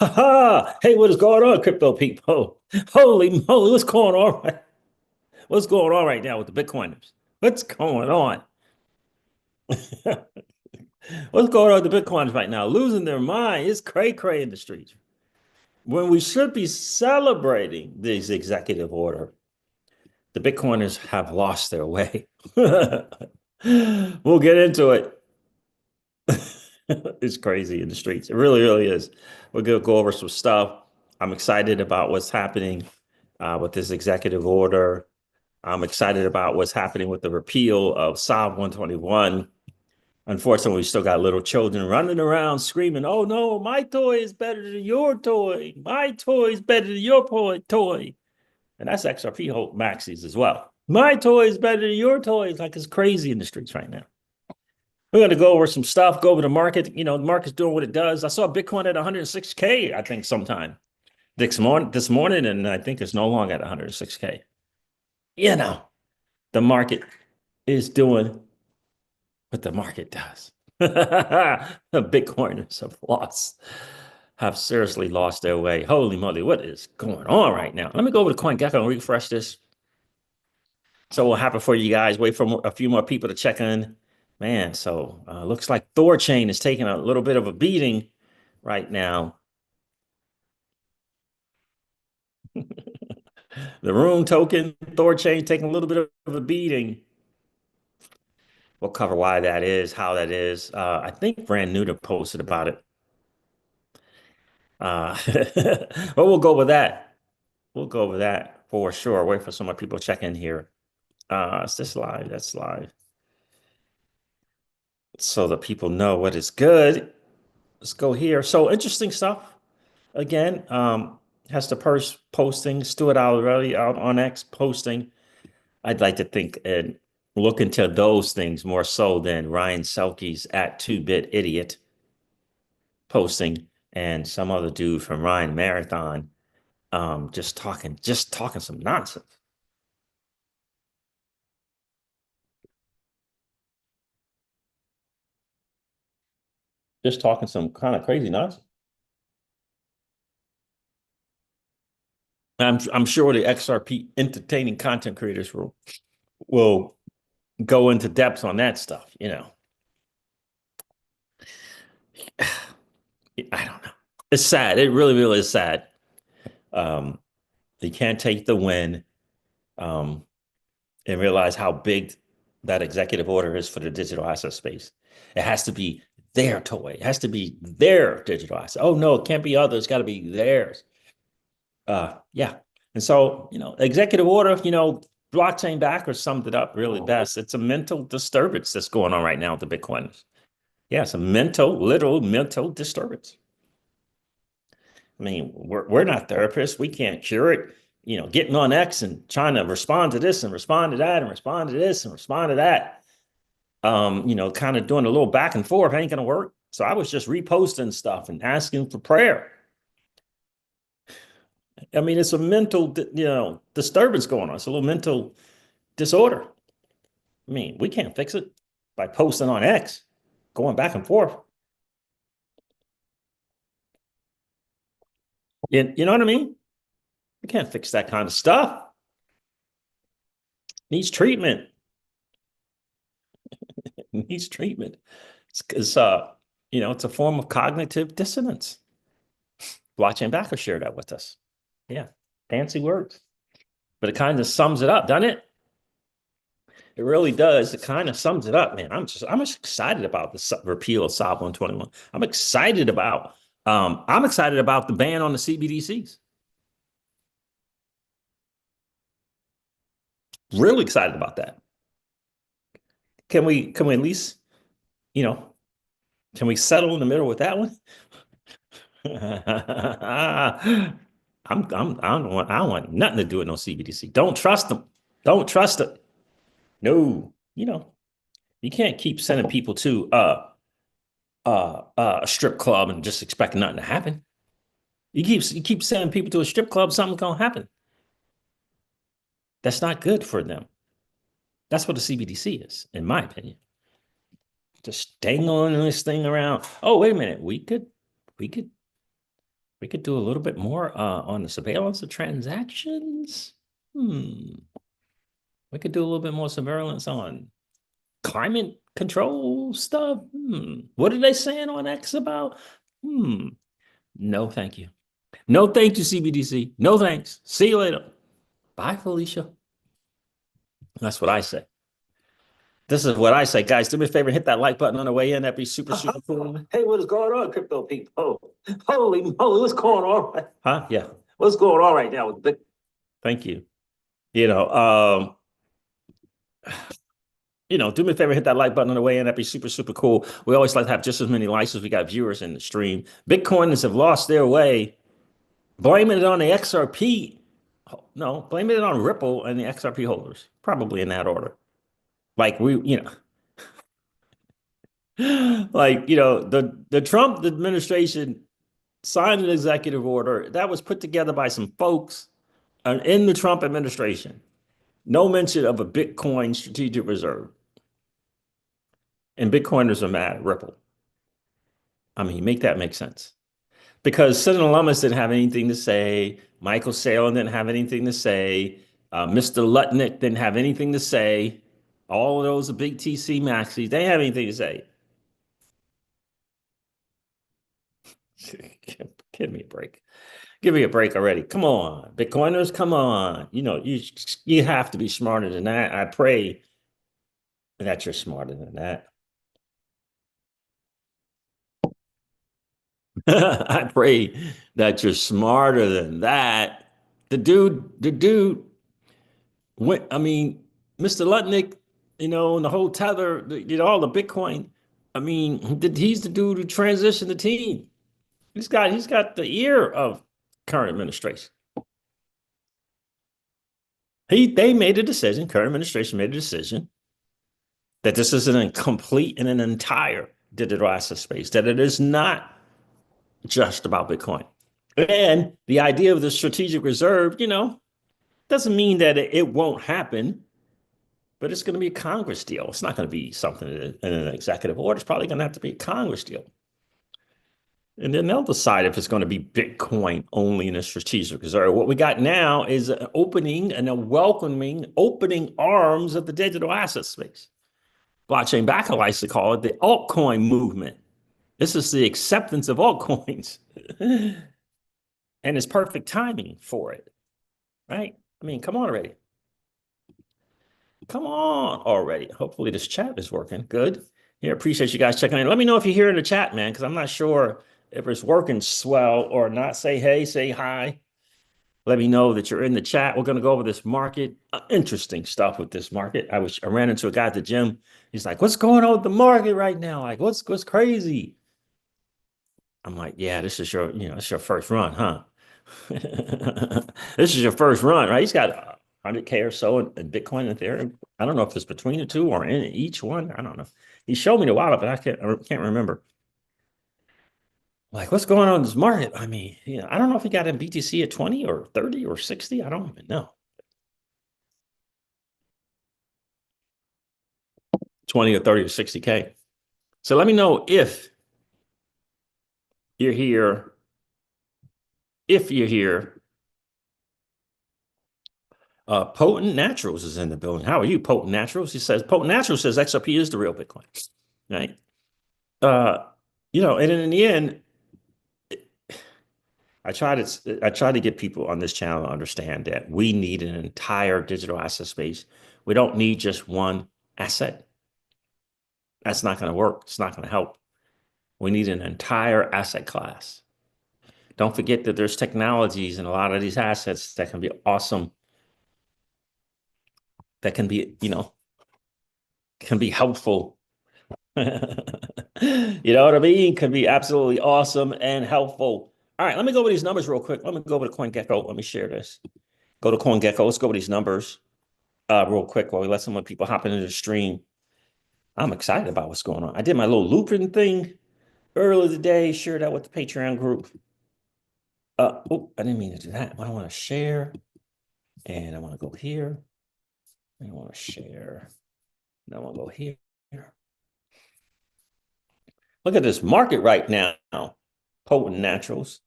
Ha ha! Hey, what is going on, crypto people? Holy moly, what's going on? What's going on right now with the Bitcoiners? What's going on? What's going on with the Bitcoiners right now? Losing their mind. It's cray cray in the streets. When we should be celebrating this executive order, the Bitcoiners have lost their way. We'll get into it. It's crazy in the streets. It really, really is. We're going to go over some stuff. I'm excited about what's happening with this executive order. I'm excited about what's happening with the repeal of SAB 121. Unfortunately, we still got little children running around screaming, oh no, my toy is better than your toy. My toy is better than your toy. And that's XRP Hope Maxis as well. My toy is better than your toy. It's like it's crazy in the streets right now. We're going to go over some stuff, go over the market. You know, the market's doing what it does. I saw Bitcoin at 106K, I think, sometime this morning, and I think it's no longer at 106K. You know, the market is doing what the market does. The Bitcoiners have seriously lost their way. Holy moly, what is going on right now? Let me go over to CoinGecko and refresh this. So what will happen for you guys? Wait for a few more people to check in. Man, so looks like Thorchain is taking a little bit of a beating right now. The Room token, Thorchain taking a little bit of a beating. We'll cover why that is, how that is. I think Brand New to posted about it. But we'll go with that. We'll go over that for sure. Wait for some more people to check in here. Is this live? That's live. So that people know what is good. Let's go here. So interesting stuff. Again, has the purse posting, Stuart already out on X posting. I'd like to think and look into those things more so than Ryan Selke's at 2-Bit Idiot posting and some other dude from Ryan Marathon just talking some nonsense. Just talking some kind of crazy nonsense. I'm sure the XRP entertaining content creators will go into depth on that stuff, you know. I don't know. It's sad. It really, really is sad. Um, you can't take the win and realize how big that executive order is for the digital asset space. It has to be their toy. It has to be their digital asset. Oh no, it can't be others. It's got to be theirs. Yeah. And so, you know, executive order, you know, blockchain backer summed it up really best. It's a mental disturbance that's going on right now with the Bitcoiners. Yeah, it's a literal mental disturbance. I mean, we're not therapists. We can't cure it. You know, getting on X and trying to respond to this and respond to that and respond to this and respond to that. You know, kind of doing a little back and forth ain't gonna work. So I was just reposting stuff and asking for prayer. I mean, it's a mental, you know, disturbance going on. It's a little mental disorder. I mean, we can't fix it by posting on X, going back and forth. You know what I mean? We can't fix that kind of stuff. Needs treatment. Needs treatment. It's you know, it's a form of cognitive dissonance. Blockchain backer shared that with us. Yeah, fancy words, but it kind of sums it up, doesn't it? It really does. It kind of sums it up, man. I'm just excited about the repeal of SAB 121. I'm excited about the ban on the CBDCs. Really excited about that. Can we at least, you know, can we settle in the middle with that one? I don't want nothing to do with no CBDC. Don't trust them. Don't trust it. No, you know, you can't keep sending people to a strip club and just expect nothing to happen. You keep sending people to a strip club, something's gonna happen. That's not good for them. That's what the CBDC is, in my opinion. Just dangling this thing around. Oh, wait a minute. We could We could do a little bit more on the surveillance of transactions. We could do a little bit more surveillance on climate control stuff. What are they saying on X about? No, thank you. No, thank you, CBDC. No, thanks. See you later. Bye, Felicia. That's what I say. This is what I say, guys. Do me a favor, hit that like button on the way in. That'd be super, super cool. Hey, what is going on, crypto people? Holy moly, what's going on? Huh? Yeah. What's going on right now with Bitcoin? Thank you. Do me a favor, hit that like button on the way in. That'd be super, super cool. We always like to have just as many likes as we got viewers in the stream. Bitcoiners have lost their way. Blaming it on the XRP. No, blaming it on Ripple and the XRP holders. Probably in that order. Like the Trump administration signed an executive order that was put together by some folks in the Trump administration. No mention of a Bitcoin strategic reserve. And Bitcoiners are mad at Ripple. I mean, make that make sense. Because Senator Lummis didn't have anything to say. Michael Saylor didn't have anything to say. Mr. Lutnick didn't have anything to say. All of those big TC maxis, they didn't have anything to say. Give me a break. Give me a break already. Come on, Bitcoiners, come on. You have to be smarter than that. I pray that you're smarter than that. I pray that you're smarter than that. The dude went, I mean, Mr. Lutnick, and the whole Tether, all the Bitcoin. I mean, he's the dude who transitioned the team. He's got the ear of current administration. They made a decision, current administration made a decision that this is an incomplete and an entire digital asset space, that it is not just about Bitcoin. And the idea of the strategic reserve, doesn't mean that it won't happen, but it's going to be a Congress deal. It's not going to be something in an executive order. It's probably going to have to be a Congress deal. And then they'll decide if it's going to be Bitcoin only in a strategic reserve. What we got now is an opening and a welcoming, opening arms of the digital asset space. Blockchain Backer likes to call it the altcoin movement. This is the acceptance of altcoins. And it's perfect timing for it, right? I mean, come on already. Come on already. Hopefully this chat is working. Good. Yeah, appreciate you guys checking in. Let me know if you're here in the chat, man, because I'm not sure if it's working swell or not. Say hey, say hi. Let me know that you're in the chat. We're going to go over this market. Interesting stuff with this market. I ran into a guy at the gym. He's like, what's going on with the market right now? Like, what's crazy? I'm like, yeah, this is it's your first run, huh? This is your first run, right? He's got 100K or so in Bitcoin and Ethereum. I don't know if it's between the two or in each one. I don't know. He showed me the wallet, but I can't remember. Like, what's going on in this market? I mean, I don't know if he got in BTC at 20 or 30 or 60. I don't even know. 20 or 30 or 60K. So let me know if you're here. If you're here. Potent Naturals is in the building. How are you, Potent Naturals? He says, Potent Naturals says XRP is the real Bitcoin, right? And then in the end, I try to get people on this channel to understand that we need an entire digital asset space. We don't need just one asset. That's not going to work. It's not going to help. We need an entire asset class. Don't forget that there's technologies in a lot of these assets that can be awesome. That can be, can be helpful. You know what I mean? Can be absolutely awesome and helpful. All right, let me go over these numbers real quick. Let me go over to CoinGecko. Let me share this. Go to CoinGecko. Let's go over these numbers real quick while we let some people hop into the stream. I'm excited about what's going on. I did my little looping thing earlier today. Shared that with the Patreon group. Oh, I didn't mean to do that. I want to share. And I want to go here. I want to share. And I want to go here. Look at this market right now. Potent Naturals.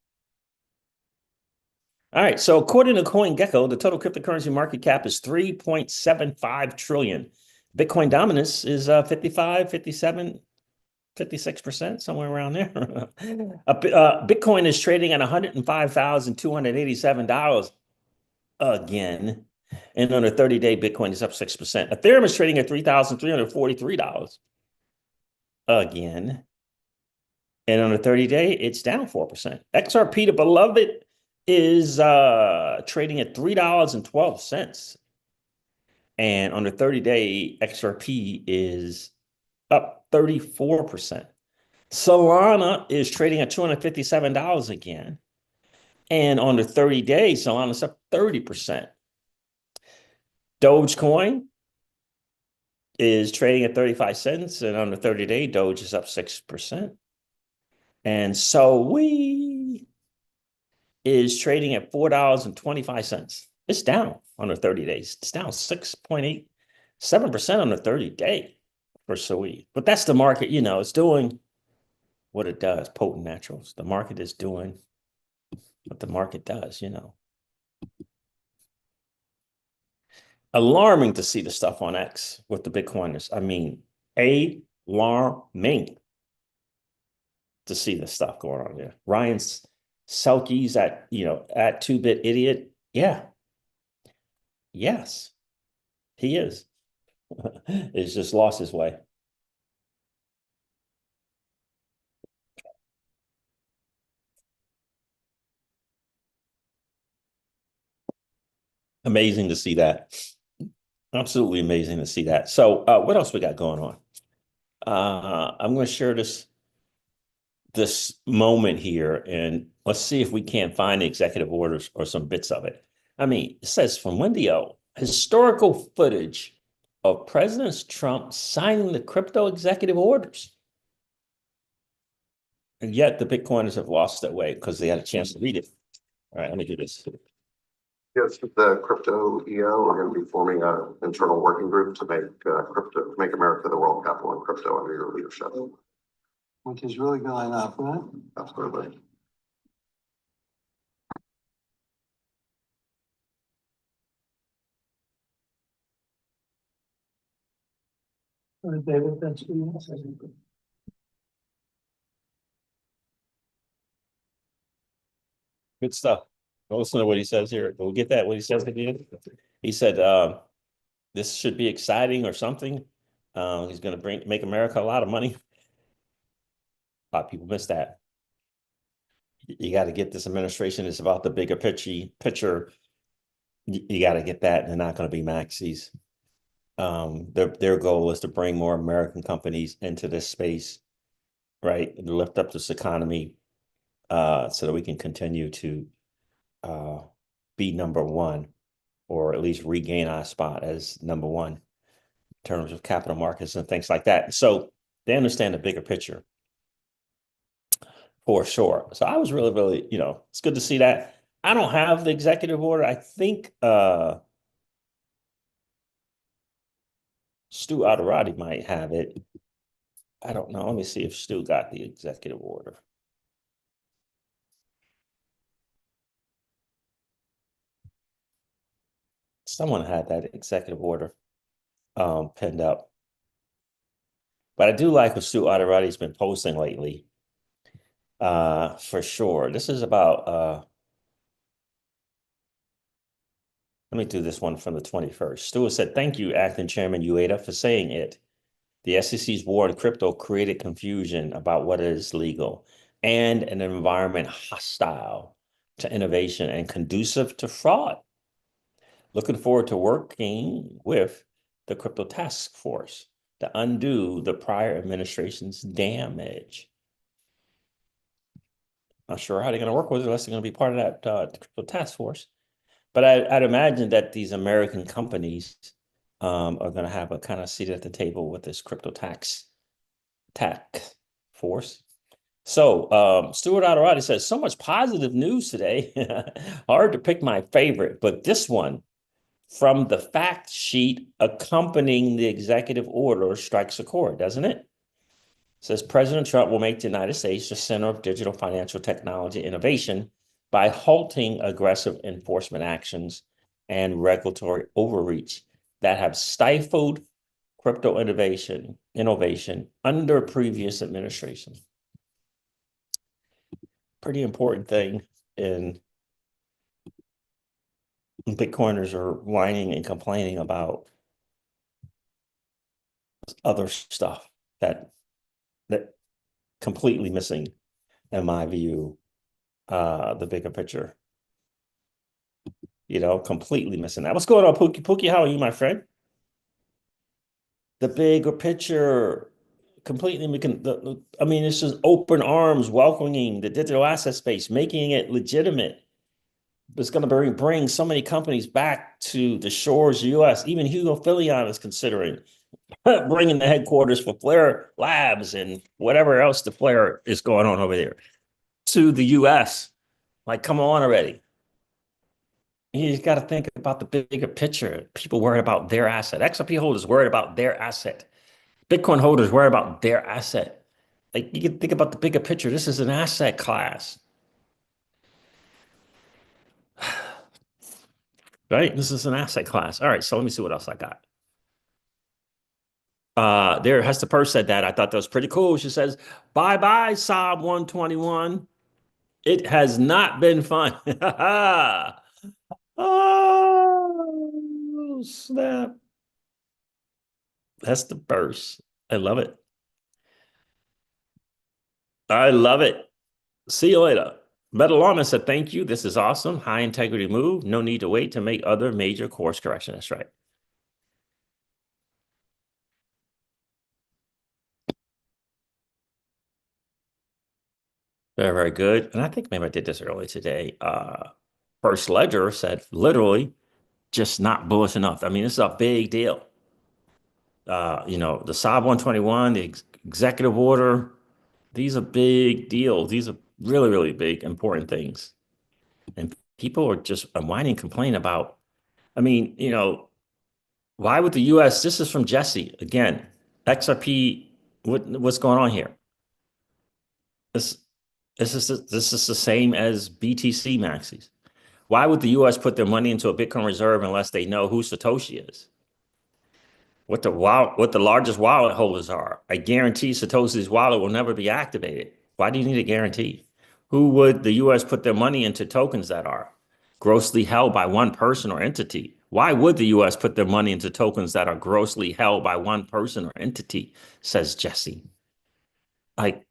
All right. So according to CoinGecko, the total cryptocurrency market cap is 3.75 trillion. Bitcoin dominance is 55, 57, 56%, somewhere around there. Bitcoin is trading at $105,287 again. And on a 30-day, Bitcoin is up 6%. Ethereum is trading at $3,343 again. And on a 30-day, it's down 4%. XRP, the beloved, is trading at $3.12. And on the 30-day, XRP is up 34%. Solana is trading at $257 again. And on the 30-day, Solana's up 30%. Dogecoin is trading at 35 cents. And on the 30-day, Doge is up 6%. And so we is trading at $4.25. It's down on the 30 days. It's down 6.87% on the 30-day for SOE. But that's the market, it's doing what it does, potent naturals. The market is doing what the market does. Alarming to see the stuff on X with the Bitcoiners. I mean, alarming to see the stuff going on there. Ryan Selke's at 2-Bit Idiot. Yeah. Yes, he is. He's just lost his way. Amazing to see that. Absolutely amazing to see that. So what else we got going on? I'm going to share this moment here, and let's see if we can't find the executive orders or some bits of it. I mean, it says from Wendy O, historical footage of President Trump signing the crypto executive orders. And yet the Bitcoiners have lost their way because they had a chance to read it. All right, let me do this. Yes, the crypto EO, we're going to be forming an internal working group to make America the world capital in crypto under your leadership. Which is really going up, right? Absolutely. David, that's you. Good stuff. Go listen to what he says here. Go get that, what he says again. He said, this should be exciting or something. He's going to make America a lot of money. A lot of people miss that. You got to get this administration. It's about the bigger picture. You got to get that. They're not going to be maxis. Their goal is to bring more American companies into this space, right? And lift up this economy so that we can continue to be number one, or at least regain our spot as number one in terms of capital markets and things like that. So they understand the bigger picture for sure. So I was really, really, it's good to see that. I don't have the executive order. I think Stu Aderati might have it. I don't know. Let me see if Stu got the executive order. Someone had that executive order pinned up. But I do like what Stu Aderati's been posting lately. For sure. This is about let me do this one from the 21st. Stu said, "Thank you, Acting Chairman Ueda, for saying it. The SEC's war on crypto created confusion about what is legal and an environment hostile to innovation and conducive to fraud. Looking forward to working with the crypto task force to undo the prior administration's damage." Not sure how they're going to work with it unless they're going to be part of that crypto task force. But I'd imagine that these American companies are going to have a kind of seat at the table with this crypto tax force. So Stuart Aderati says, so much positive news today. Hard to pick my favorite, but this one from the fact sheet accompanying the executive order strikes a chord, doesn't it? It says President Trump will make the United States the center of digital financial technology innovation by halting aggressive enforcement actions and regulatory overreach that have stifled crypto innovation under previous administration. Pretty important thing. And Bitcoiners are whining and complaining about other stuff that completely missing, in my view, the bigger picture. Completely missing that. What's going on, Pookie? Pookie, how are you, my friend? The bigger picture, completely making it's just open arms, welcoming the digital asset space, making it legitimate. It's going to bring so many companies back to the shores of the U.S. Even Hugo Filion is considering bringing the headquarters for Flare Labs and whatever else the Flare is going on over there to the U.S. Like, come on already. You got to think about the bigger picture. People worried about their asset. XRP holders worried about their asset. Bitcoin holders worry about their asset. Like, you can think about the bigger picture. This is an asset class, right? This is an asset class. All right, so let me see what else I got. There, Hester Purse said that. I thought that was pretty cool. She says, bye-bye, SAB 121. It has not been fun. Oh, snap. Hester Purse. I love it. I love it. See you later. Metalama said, thank you. This is awesome. High integrity move. No need to wait to make other major course correction. That's right. Very, very good. And I think maybe I did this earlier today. First Ledger said literally just not bullish enough. I mean, this is a big deal. The SAB 121, the executive order, these are big deals. These are really, really big, important things. And people are just whining, complaining about, why would the US, this is from Jesse, again, XRP, what's going on here? This is the same as BTC maxis. Why would the US put their money into a Bitcoin reserve unless they know who Satoshi is? What the largest wallet holders are? I guarantee Satoshi's wallet will never be activated. Why do you need a guarantee? Who would the US put their money into tokens that are grossly held by one person or entity? Why would the US put their money into tokens that are grossly held by one person or entity? Says Jesse. I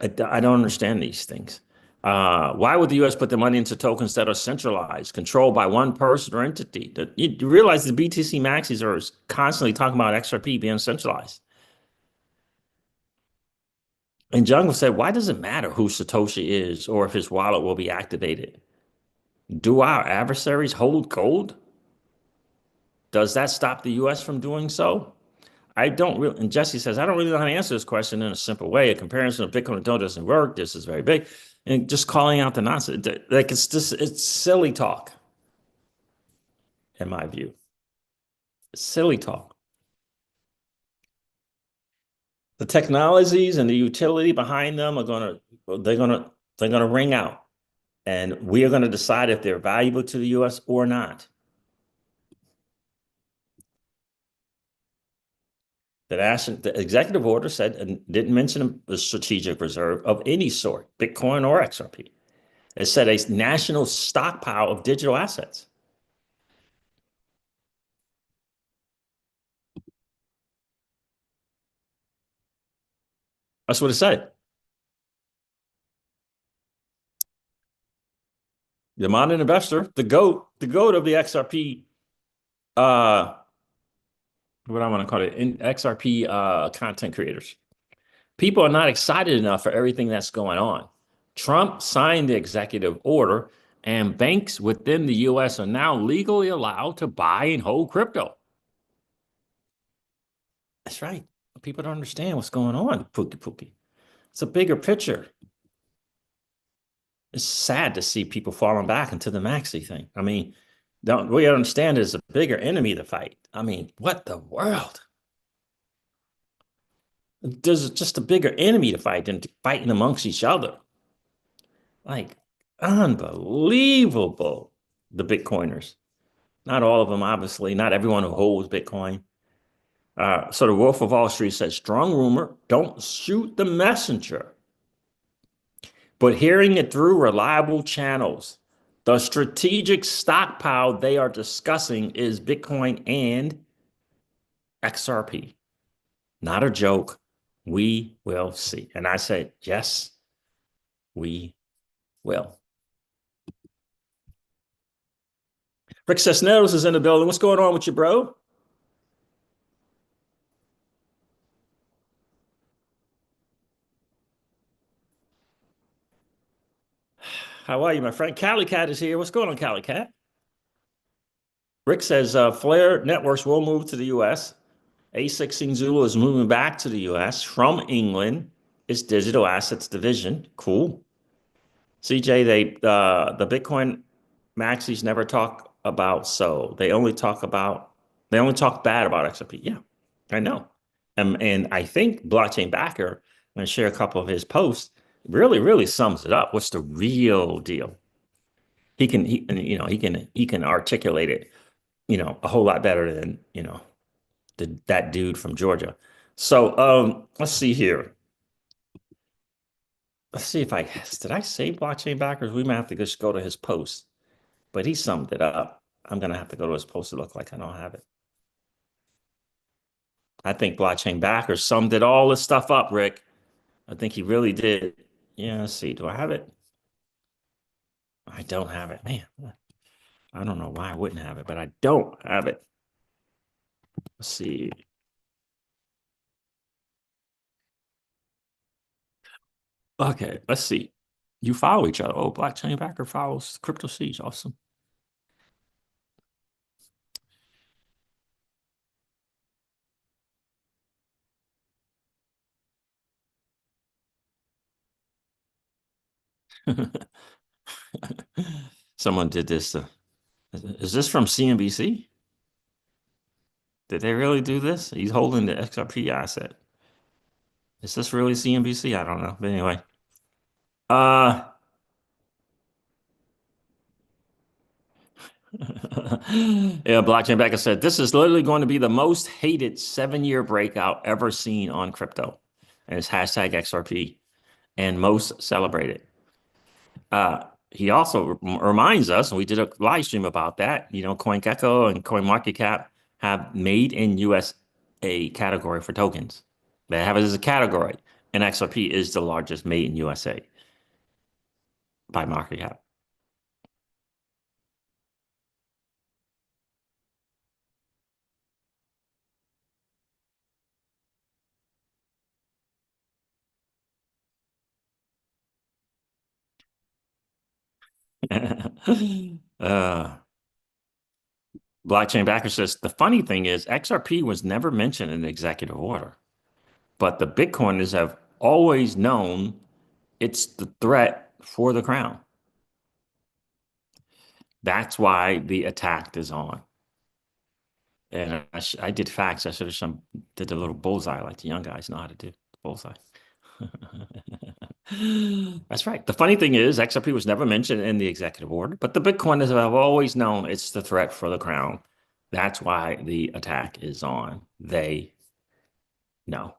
don't understand these things. Why would the U.S. put the money into tokens that are centralized, controlled by one person or entity? You realize the BTC maxis are constantly talking about XRP being centralized. And Jungle said, why does it matter who Satoshi is or if his wallet will be activated? Do our adversaries hold gold? Does that stop the U.S. from doing so? I don't really, and Jesse says, I don't really know how to answer this question in a simple way. A comparison of Bitcoin and Doge doesn't work. This is very big. And just calling out the nonsense, like it's silly talk, in my view. Silly talk. The technologies and the utility behind them they're gonna ring out. And we are going to decide if they're valuable to the US or not. The executive order said and didn't mention a strategic reserve of any sort, Bitcoin or XRP. It said a national stockpile of digital assets. That's what it said. The modern investor, the goat of the XRP, what I want to call it, XRP content creators. People are not excited enough for everything that's going on. Trump signed the executive order, and banks within the US are now legally allowed to buy and hold crypto. That's right. People don't understand what's going on, Pookie. It's a bigger picture. It's sad to see people falling back into the maxi thing. I mean, we understand there's a bigger enemy to fight. I mean, what the world? There's just a bigger enemy to fight than fighting amongst each other. Like, Unbelievable. The Bitcoiners. Not all of them, obviously. Not everyone who holds Bitcoin. So the Wolf of Wall Street says, strong rumor, don't shoot the messenger. But hearing it through reliable channels, the strategic stockpile they are discussing is Bitcoin and XRP. Not a joke. We will see. And I said, yes, we will. Rick Cisneros is in the building. What's going on with you, bro? How are you, my friend? Cali Cat is here. What's going on, Cali Cat? Rick says Flare Networks will move to the U.S. A16 Zulu is moving back to the U.S. from England. Its digital assets division. Cool. CJ, the Bitcoin maxis never talk about so they only talk bad about XRP. Yeah, I know. And I think Blockchain Backer, I'm going to share a couple of his posts, really sums it up. What's the real deal? He can articulate it, a whole lot better than, that dude from Georgia. So let's see here. Let's see if did I say Blockchain Backers? We might have to just go to his post, but he summed it up. I'm gonna have to go to his post to look like I don't have it. I think Blockchain Backers summed it all this stuff up, Rick. I think he really did. Yeah, let's see. Do I have it? I don't have it. Man, I don't know why I wouldn't have it, but I don't have it. Let's see. Okay, let's see. You follow each other. Oh, Blockchain Backer follows CryptoCeej. Awesome. Someone did this. Is this from CNBC? Did they really do this? He's holding the XRP asset. Is this really CNBC? I don't know. But anyway. Uh yeah, Blockchain Backer said this is literally going to be the most hated 7-year breakout ever seen on crypto. And it's hashtag XRP and most celebrated. He also reminds us, and we did a live stream about that, CoinGecko and CoinMarketCap have made in USA category for tokens. They have it as a category, and XRP is the largest made in USA by market cap. uh, Blockchain Backer says the funny thing is XRP was never mentioned in the executive order, but the Bitcoiners have always known it's the threat for the crown. That's why the attack is on. And I did facts. I should have did a little bullseye like the young guys know how to do bullseye. That's right. The funny thing is, XRP was never mentioned in the executive order, but the Bitcoiners have always known it's the threat for the crown. That's why the attack is on. They know.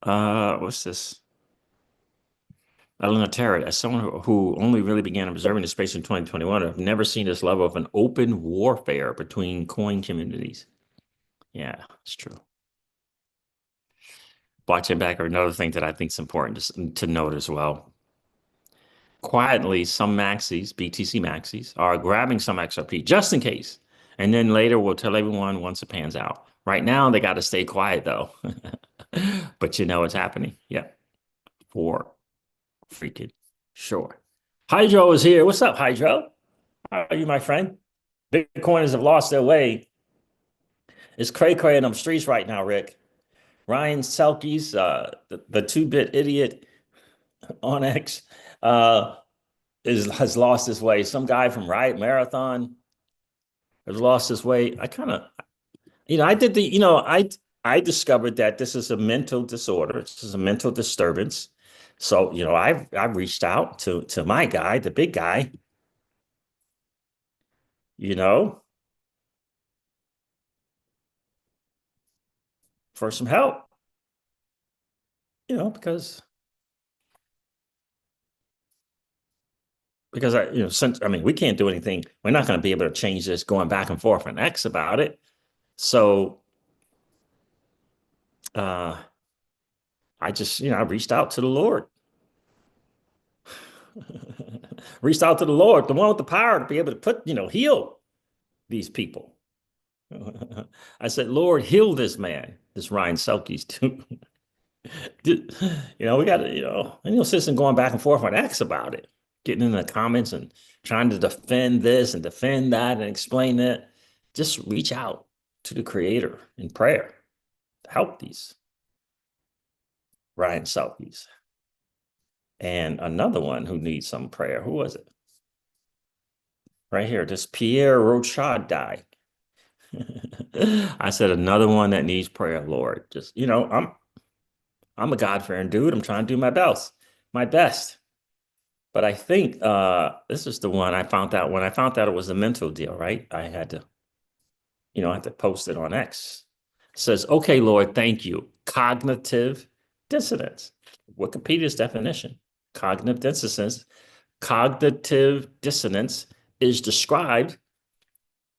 What's this? Elena Terrett, as someone who only really began observing the space in 2021, I've never seen this level of an open warfare between coin communities. Yeah, it's true. Blockchain Backer, another thing that I think is important to note as well. Quietly, some maxis, BTC maxis, are grabbing some XRP just in case. And then later we'll tell everyone once it pans out. Right now, they got to stay quiet though. But you know what's happening. Yep. For freaking sure. Hydro is here. What's up, Hydro? How are you, my friend? Bitcoiners have lost their way. It's cray-cray in them streets right now, Rick. Ryan Selkes, the 2-bit idiot on X, has lost his way. Some guy from Riot Marathon has lost his way. I kind of, I did the, I discovered that this is a mental disorder. This is a mental disturbance. So, I've reached out to my guy, the big guy, you know, for some help, because we can't do anything. We're not going to be able to change this going back and forth on X about it. So, uh, I reached out to the Lord. Reached out to the Lord, the one with the power to be able to heal these people. I said, Lord, heal this man, this Ryan Selke's too. We got to, and you'll sit and going back and forth on X about it, getting in the comments and trying to defend this and defend that and explain that. Just reach out to the Creator in prayer to help these Ryan Selke's. And another one who needs some prayer. Who was it? Right here, this Pierre Rochard died. I said another one that needs prayer, Lord. Just, I'm a God-fearing dude. I'm trying to do my best. But I think this is the one I found out when I found out it was a mental deal, right? I had to, I had to post it on X. It says, okay, Lord, thank you. Cognitive dissonance. Wikipedia's definition. Cognitive dissonance is described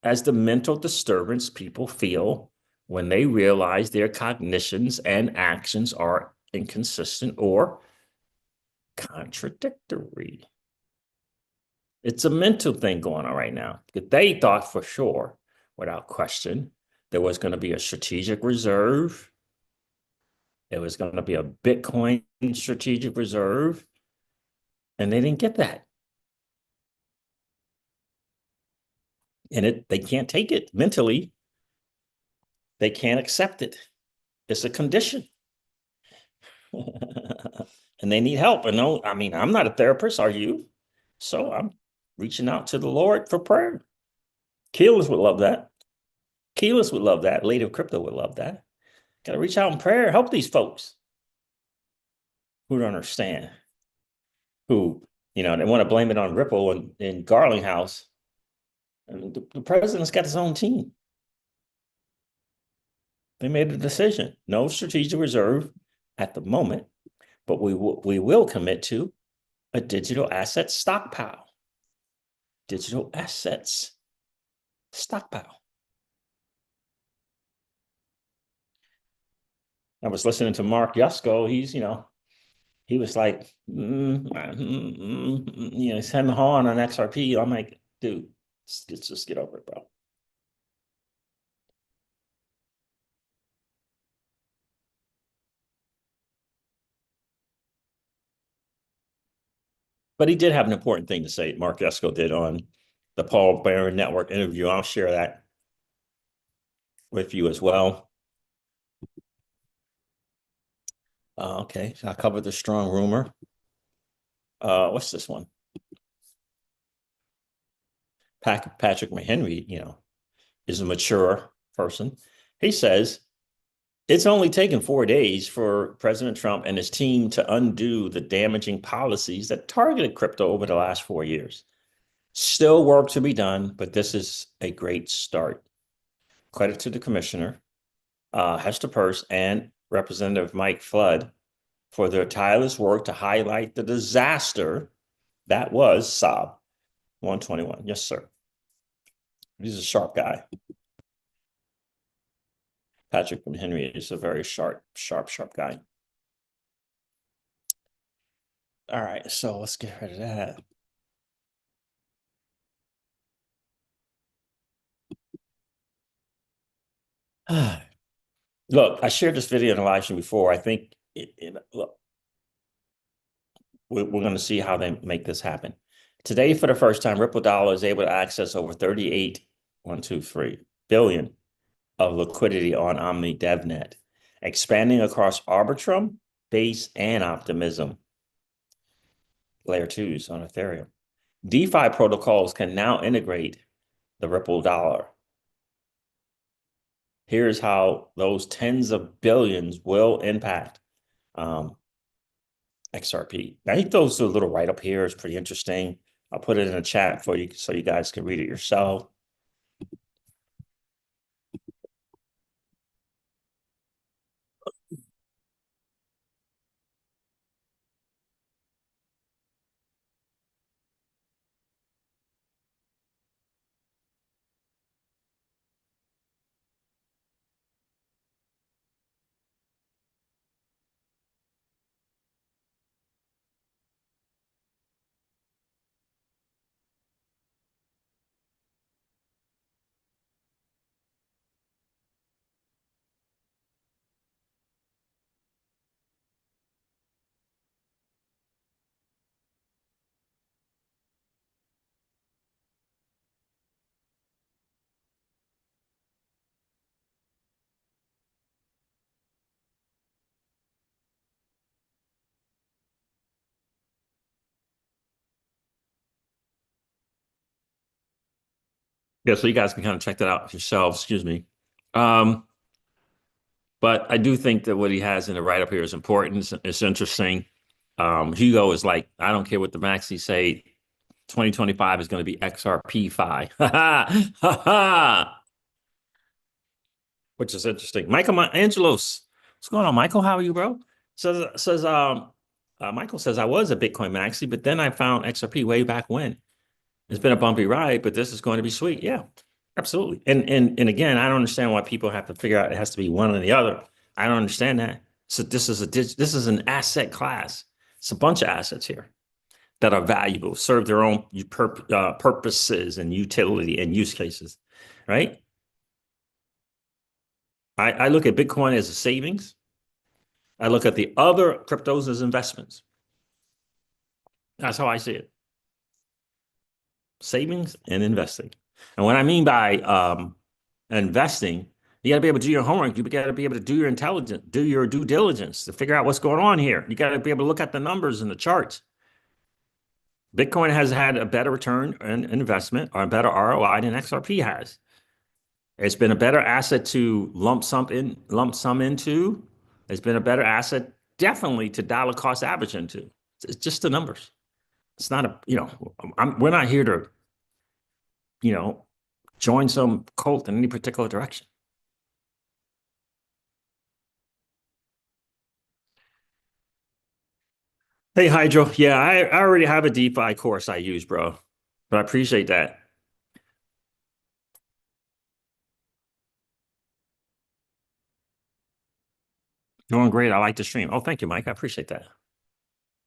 as the mental disturbance people feel when they realize their cognitions and actions are inconsistent or contradictory. It's a mental thing going on right now. They thought for sure, without question, there was going to be a strategic reserve. It was going to be a Bitcoin strategic reserve, and they didn't get that. And they can't take it mentally. They can't accept it. It's a condition. And they need help. And no, I'm not a therapist, are you? So I'm reaching out to the Lord for prayer. Keyless would love that. Keyless would love that. Lady of Crypto would love that. Got to reach out in prayer, help these folks who don't understand, who, they want to blame it on Ripple and Garlinghouse. And the president's got his own team. They made a decision. No strategic reserve at the moment, but we will commit to a digital asset stockpile. Digital assets stockpile. I was listening to Mark Yusko. He was like, he's hemming and hawing on XRP. I'm like, dude, just get over it, bro. But he did have an important thing to say. Mark Yusko did on the Paul Barron Network interview. I'll share that with you as well. Okay, so I covered the strong rumor. What's this one? Patrick McHenry, is a mature person. He says it's only taken 4 days for President Trump and his team to undo the damaging policies that targeted crypto over the last 4 years. Still work to be done, but this is a great start. Credit to the commissioner, Hester Peirce, and Representative Mike Flood for their tireless work to highlight the disaster that was SAB 121. Yes, sir. He's a sharp guy. Patrick McHenry is a very sharp guy. All right, so let's get rid of that. Look, I shared this video in a live stream before. I think, look, we're going to see how they make this happen. Today, for the first time, Ripple Dollar is able to access over 38.123 billion of liquidity on Omni DevNet, expanding across Arbitrum, Base, and Optimism layer 2s on Ethereum. DeFi protocols can now integrate the Ripple Dollar. Here's how those tens of billions will impact XRP. I think those are a little right up here. It's pretty interesting. I'll put it in the chat for you so you guys can read it yourself. Yeah, so you guys can kind of check that out yourselves. Excuse me. Um, but I do think that what he has in the write-up here is important. It's interesting. Hugo is like, I don't care what the maxis say. 2025 is going to be XRP fi, which is interesting. Michael Angelos, what's going on, Michael? How are you, bro? Michael says I was a Bitcoin maxi, but then I found XRP way back when. It's been a bumpy ride, but this is going to be sweet. Yeah, absolutely. And again, I don't understand why people have to figure out it has to be one or the other. I don't understand that. So this is an asset class. It's a bunch of assets here that are valuable, serve their own purposes and utility and use cases, right? I look at Bitcoin as a savings. I look at the other cryptos as investments. That's how I see it. Savings and investing. And what I mean by investing, you got to be able to do your homework. You got to be able to do your intelligence, do your due diligence to figure out what's going on here. You got to be able to look at the numbers and the charts. Bitcoin has had a better return on investment or a better ROI than XRP has. It's been a better asset to lump sum into. It's been a better asset, definitely, to dollar cost average into. It's just the numbers. It's not we're not here to, join some cult in any particular direction. Hey, Hydro. Yeah, I already have a DeFi course I use, bro. But I appreciate that. Doing great. I like the stream. Oh, thank you, Mike. I appreciate that.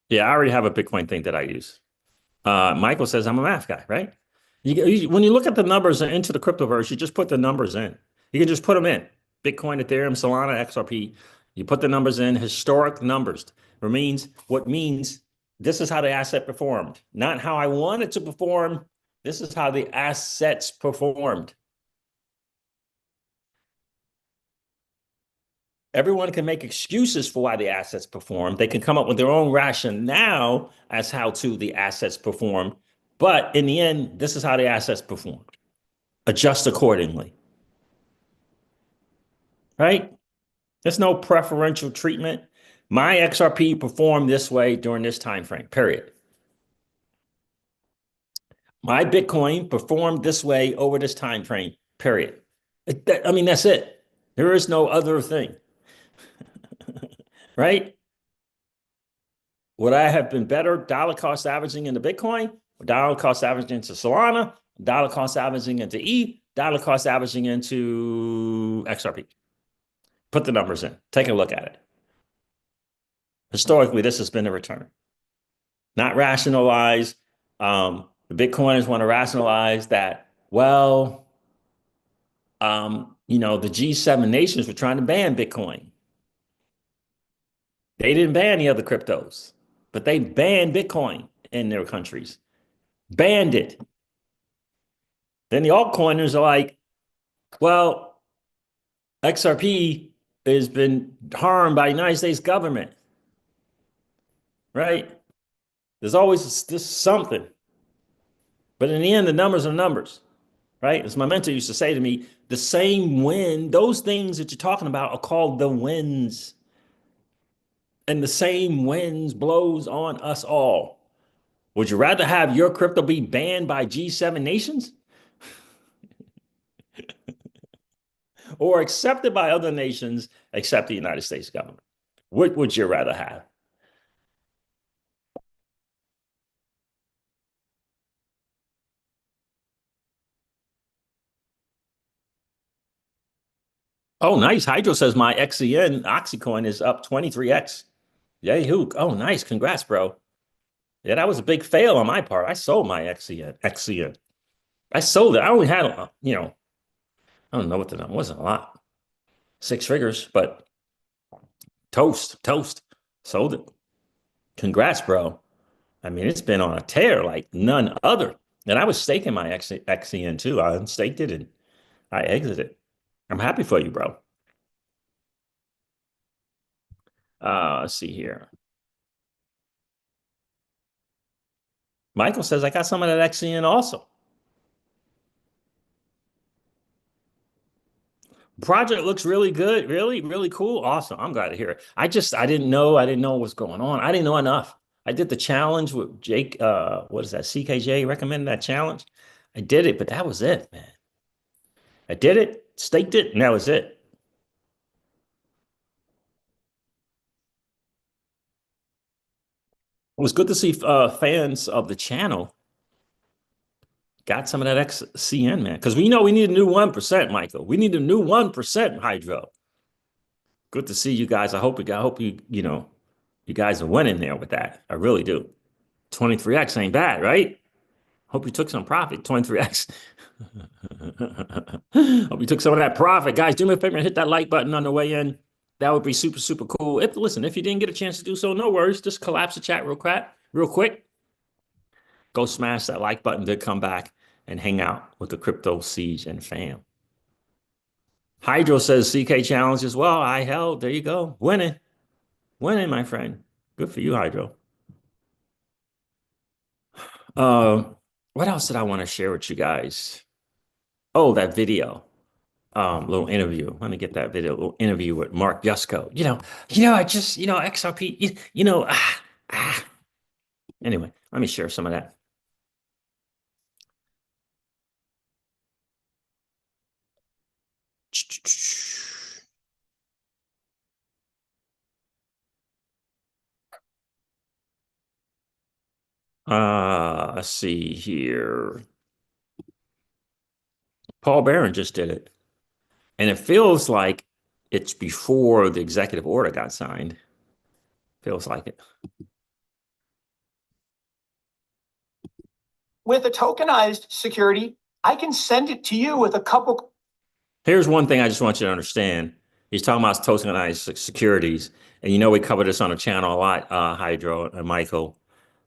Yeah, I already have a Bitcoin thing that I use. Michael says I'm a math guy, right? When you look at the numbers into the cryptoverse, you just put the numbers in. You can just put them in. Bitcoin, Ethereum, Solana, XRP. You put the numbers in, historic numbers. Means this is how the asset performed, not how I want it to perform. This is how the assets performed. Everyone can make excuses for why the assets perform. They can come up with their own rationale as how to the assets perform. But in the end, this is how the assets perform. Adjust accordingly. Right? There's no preferential treatment. My XRP performed this way during this time frame, period. My Bitcoin performed this way over this time frame, period. I mean, that's it. There is no other thing. Right? Would I have been better dollar cost averaging into Bitcoin, dollar cost averaging into Solana, dollar cost averaging into ETH, dollar cost averaging into XRP? Put the numbers in. Take a look at it. Historically, this has been a return. Not rationalize. The Bitcoiners want to rationalize that, well, the G7 nations were trying to ban Bitcoin. They didn't ban the other cryptos, but they banned Bitcoin in their countries. Banned it. Then the altcoiners are like, well, XRP has been harmed by the United States government, right? There's always this something. But in the end, the numbers are numbers. right? As my mentor used to say to me, the same wind, those things that you're talking about are called the winds. And the same winds blows on us all. Would you rather have your crypto be banned by G7 nations or accepted by other nations except the United States government? What would you rather have? Oh, nice. Hydro says my XEN Oxycoin is up 23x. Yay, hook. Oh, nice. Congrats, bro. Yeah, that was a big fail on my part. I sold my XEN. I sold it. I only had, I don't know what the number wasn't a lot. 6 figures, but toast. Sold it. Congrats, bro. I mean, it's been on a tear like none other. And I was staking my XEN too. I unstaked it and I exited. I'm happy for you, bro. Let's see here. Michael says, I got some of that XEN also. Project looks really good. Really, really cool. Awesome. I'm glad to hear it. I didn't know what's going on. I didn't know enough. I did the challenge with Jake. What is that? CKJ recommended that challenge. I did it, but that was it, man. I did it, staked it, and that was it. It was good to see fans of the channel got some of that XCN, man. Because we know we need a new 1%, Michael. We need a new 1% Hydro. Good to see you guys. I hope you guys are winning there with that. I really do. 23x ain't bad, right? Hope you took some profit. 23x. Hope you took some of that profit. Guys, do me a favor and hit that like button on the way in. That would be super, super cool. Listen, if you didn't get a chance to do so, no worries. Just collapse the chat real quick. Go smash that like button to come back and hang out with the CryptoCeej and fam. Hydro says CK challenge as well. I held. There you go. Winning, my friend. Good for you, Hydro. What else did I want to share with you guys? Oh, that video. Little interview. Let me get that video. Little interview with Mark Yusko. I just, XRP, Anyway, let me share some of that. Let's see here. Paul Barron just did it. And it feels like it's before the executive order got signed. Feels like it. With a tokenized security, I can send it to you with a couple. Here's one thing I just want you to understand. He's talking about tokenized securities. And we cover this on the channel a lot, Hydro and Michael.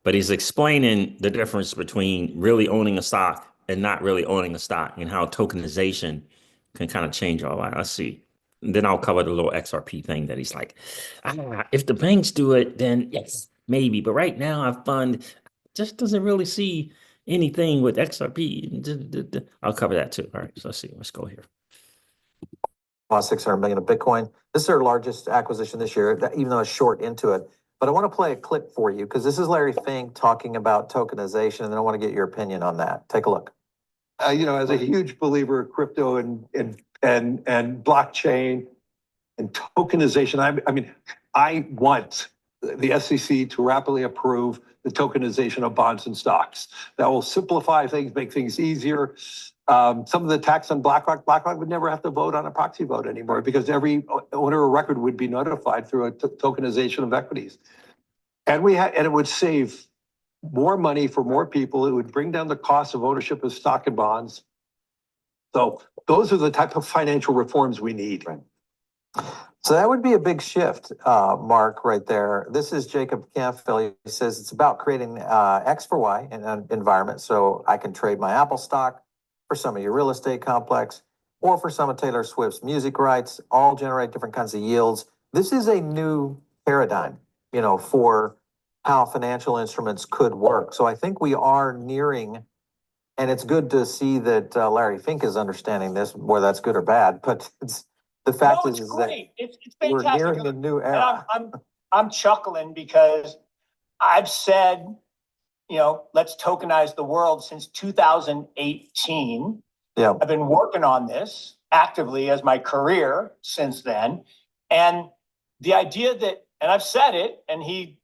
But he's explaining the difference between really owning a stock and not really owning a stock and how tokenization can kind of change all that. Let's see. And then I'll cover the little XRP thing that he's like, if the banks do it, then yes, maybe. But right now, our fund just doesn't really see anything with XRP. I'll cover that too. All right, so let's see. Let's go here. 600 million of Bitcoin. This is our largest acquisition this year, even though it's short into it. But I want to play a clip for you because this is Larry Fink talking about tokenization, and then I want to get your opinion on that. Take a look. As a huge believer of crypto and blockchain and tokenization, I want the SEC to rapidly approve the tokenization of bonds and stocks. That will simplify things, make things easier. Some of the tax on BlackRock would never have to vote on a proxy vote anymore because every owner of record would be notified through a tokenization of equities. And it would save more money for more people. It would bring down the cost of ownership of stock and bonds. So those are the type of financial reforms we need. Right. So that would be a big shift, Mark, right there. This is Jacob Campbell. He says it's about creating X for Y in an environment. So I can trade my Apple stock for some of your real estate complex or for some of Taylor Swift's music rights, all generate different kinds of yields. This is a new paradigm, for how financial instruments could work. So I think we are nearing And it's good to see that Larry Fink is understanding this, whether that's good or bad, but the fact No, is it's that great. It's we're fantastic. nearing a new And era. I'm chuckling because I've said, let's tokenize the world since 2018. Yeah, I've been working on this actively as my career since then. And the idea that, and I've said it, and he's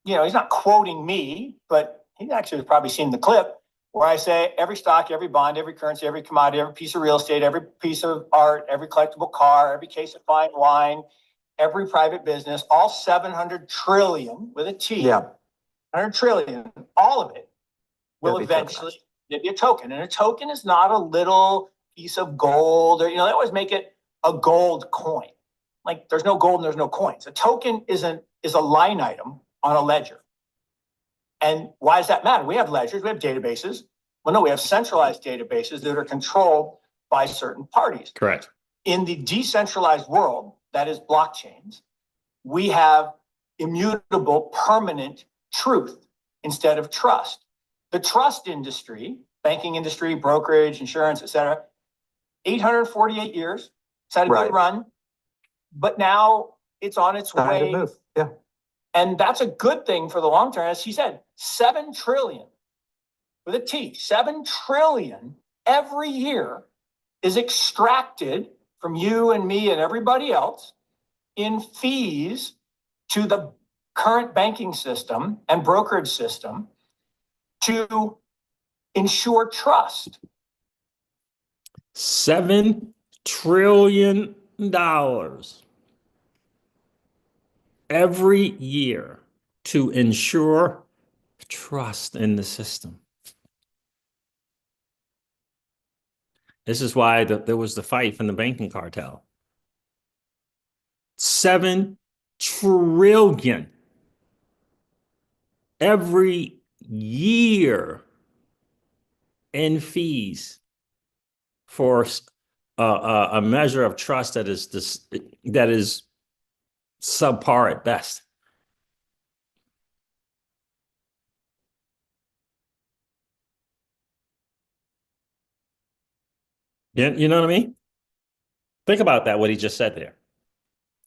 not quoting me, but he actually has probably seen the clip where I say every stock, every bond, every currency, every commodity, every piece of real estate, every piece of art, every collectible car, every case of fine wine, every private business, all 700 trillion with a T, yeah, 100 trillion, all of it will It'll be eventually be a token. And a token is not a little piece of gold, or, they always make it a gold coin. Like there's no gold and there's no coins. A token is a line item on a ledger. And why does that matter? We have ledgers, we have databases. Well, no, we have centralized databases that are controlled by certain parties. Correct. In the decentralized world, that is blockchains, we have immutable, permanent truth instead of trust. The trust industry, banking industry, brokerage, insurance, et cetera, 848 years, it's had a Right. good run, but now it's on its time to way. move. Yeah, And that's a good thing for the long term. As he said, 7 trillion with a T, 7 trillion every year is extracted from you and me and everybody else in fees to the current banking system and brokerage system to ensure trust. $7 trillion every year to ensure trust in the system. This is why there was the fight from the banking cartel. 7 trillion every year in fees for a measure of trust that is subpar at best. You know what I mean? Think about that, what he just said there.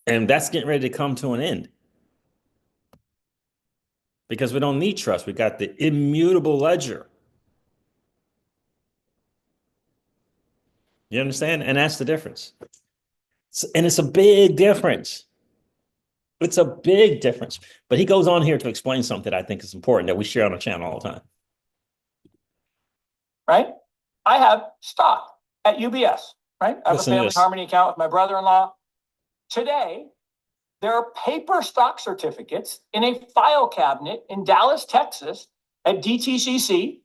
And that's getting ready to come to an end. Because we don't need trust. We got the immutable ledger. You understand? And that's the difference. And it's a big difference. It's a big difference. But he goes on here to explain something that I think is important that we share on the channel all the time. Right? I have stock at UBS, right? I have Listen to a family this. harmony account with my brother-in-law. Today, there are paper stock certificates in a file cabinet in Dallas, Texas at DTCC,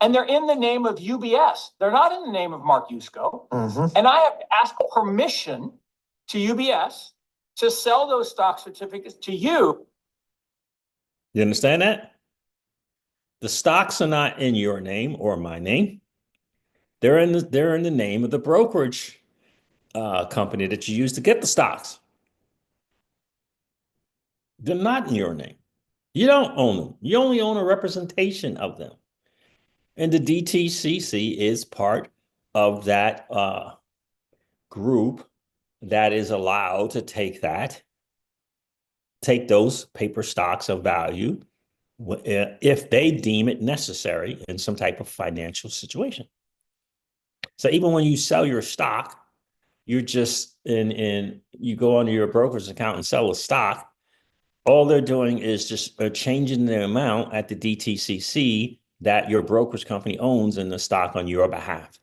and they're in the name of UBS. They're not in the name of Mark Yusko. Mhm. And I have to ask permission to UBS to sell those stock certificates to you. You understand that? The stocks are not in your name or my name. They're in the name of the brokerage company that you use to get the stocks. They're not in your name. You don't own them. You only own a representation of them. And the DTCC is part of that group that is allowed to take those paper stocks of value if they deem it necessary in some type of financial situation. So even when you sell your stock, you're just you go onto your broker's account and sell a stock. All they're doing is just changing the amount at the DTCC that your brokerage company owns in the stock on your behalf.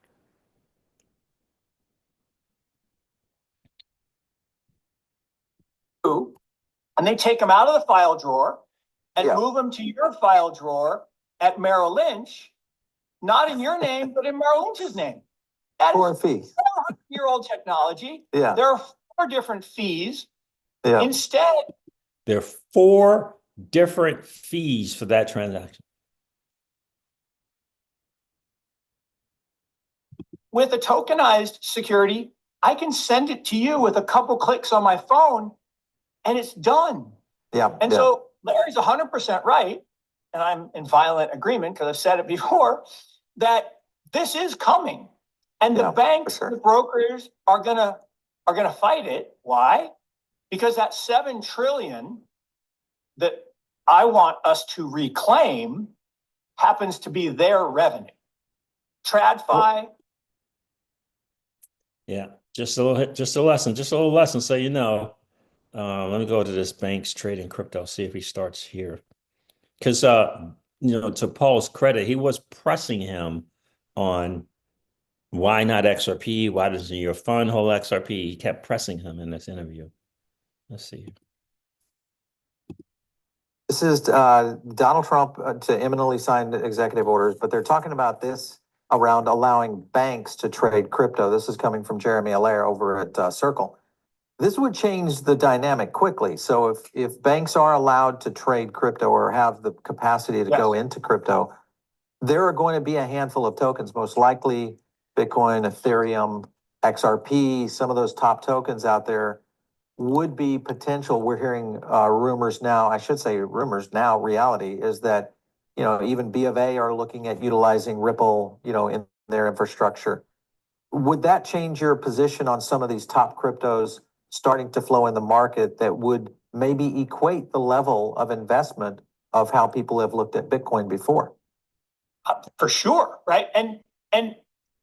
And they take them out of the file drawer and Yeah. move them to your file drawer at Merrill Lynch, not in your name, but in Merrill Lynch's name. That For a is fee. 400-year-old technology. Yeah, There are 4 different fees. yeah. Instead, There are 4 different fees for that transaction. with a tokenized security, I can send it to you with a couple clicks on my phone and it's done. Yeah. And yeah. so Larry's 100% right. And I'm in violent agreement because I've said it before that this is coming. And the Yeah, banks, for sure. the brokers are gonna fight it. Why? Because that 7 trillion that I want us to reclaim happens to be their revenue. TradFi, Yeah, just a little, just a little lesson, so you know. Let me go to this Banks trading crypto, see if he starts here. Because you know, to Paul's credit, he was pressing him on why not XRP? Why doesn't your fund hold XRP? He kept pressing him in this interview. Let's see. This is Donald Trump to imminently sign executive orders, but they're talking about this around allowing banks to trade crypto. This is coming from Jeremy Allaire over at Circle. This would change the dynamic quickly. So if banks are allowed to trade crypto or have the capacity to go into crypto, there are going to be a handful of tokens, most likely Bitcoin, Ethereum, XRP, some of those top tokens out there would be potential. We're hearing rumors now, I should say rumors now, reality is that, you know, even B of A are looking at utilizing Ripple, you know, in their infrastructure. Would that change your position on some of these top cryptos starting to flow in the market that would maybe equate the level of investment of how people have looked at Bitcoin before? for sure, right? And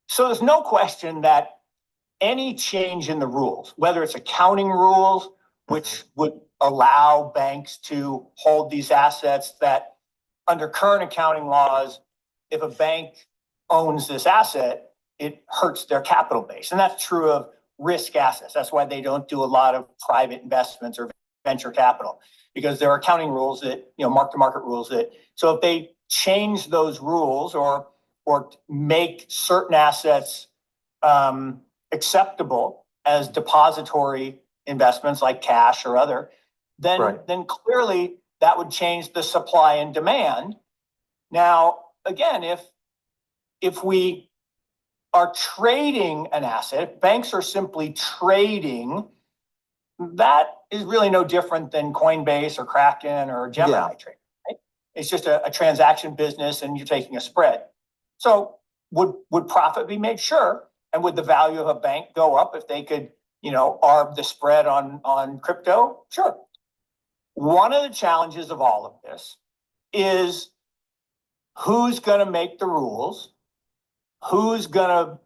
so there's no question that any change in the rules, whether it's accounting rules, which would allow banks to hold these assets that under current accounting laws, if a bank owns this asset, it hurts their capital base. And that's true of risk assets. That's why they don't do a lot of private investments or venture capital, because there are accounting rules that, you know, mark-to-market rules that, so if they change those rules or make certain assets acceptable as depository investments like cash or other, then clearly that would change the supply and demand. Now, again, if we are trading an asset, banks are simply trading, that is really no different than Coinbase or Kraken or Gemini trading, right? It's just a transaction business and you're taking a spread. So would profit be made? Sure. And would the value of a bank go up if they could, you know, arb the spread on crypto? Sure. One of the challenges of all of this is who's going to make the rules, who's going to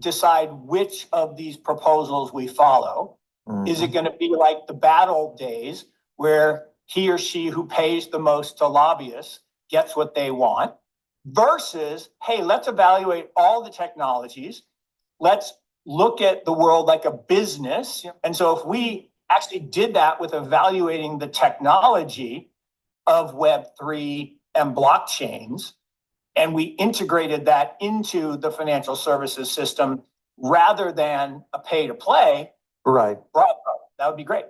decide which of these proposals we follow. Mm-hmm. Is it going to be like the bad old days where he or she who pays the most to lobbyists gets what they want, versus, hey, let's evaluate all the technologies. Let's look at the world like a business. And so if we actually did that with evaluating the technology of Web3 and blockchains, and we integrated that into the financial services system rather than a pay to play, right? That would be great.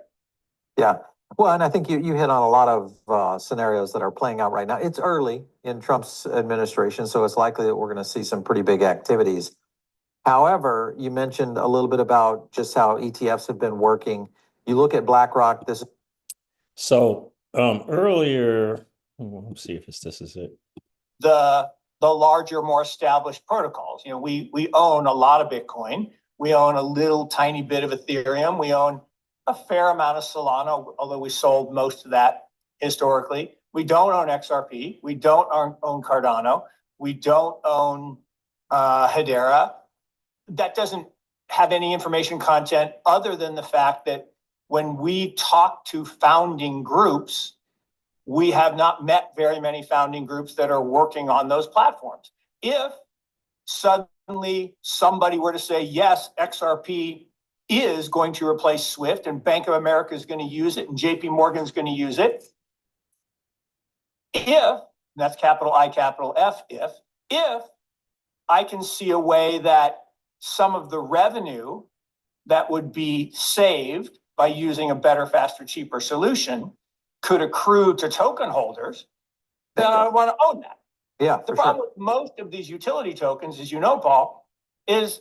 Yeah. Well, and I think you hit on a lot of scenarios that are playing out right now. It's early in Trump's administration, so it's likely that we're going to see some pretty big activities. However, you mentioned a little bit about just how ETFs have been working. You look at BlackRock. So earlier, let's see if this is it. The larger, more established protocols. You know, we own a lot of Bitcoin. We own a little tiny bit of Ethereum. We own a fair amount of Solana, although we sold most of that historically. We don't own XRP. We don't own Cardano. We don't own Hedera. That doesn't have any information content other than the fact that when we talk to founding groups, we have not met very many founding groups that are working on those platforms. If suddenly somebody were to say, yes, XRP is going to replace SWIFT and Bank of America is going to use it and JP Morgan is going to use it, if, that's capital I, capital F, if I can see a way that some of the revenue that would be saved by using a better, faster, cheaper solution could accrue to token holders, then I want to own that. Yeah, the problem with most of these utility tokens, as you know, Paul, is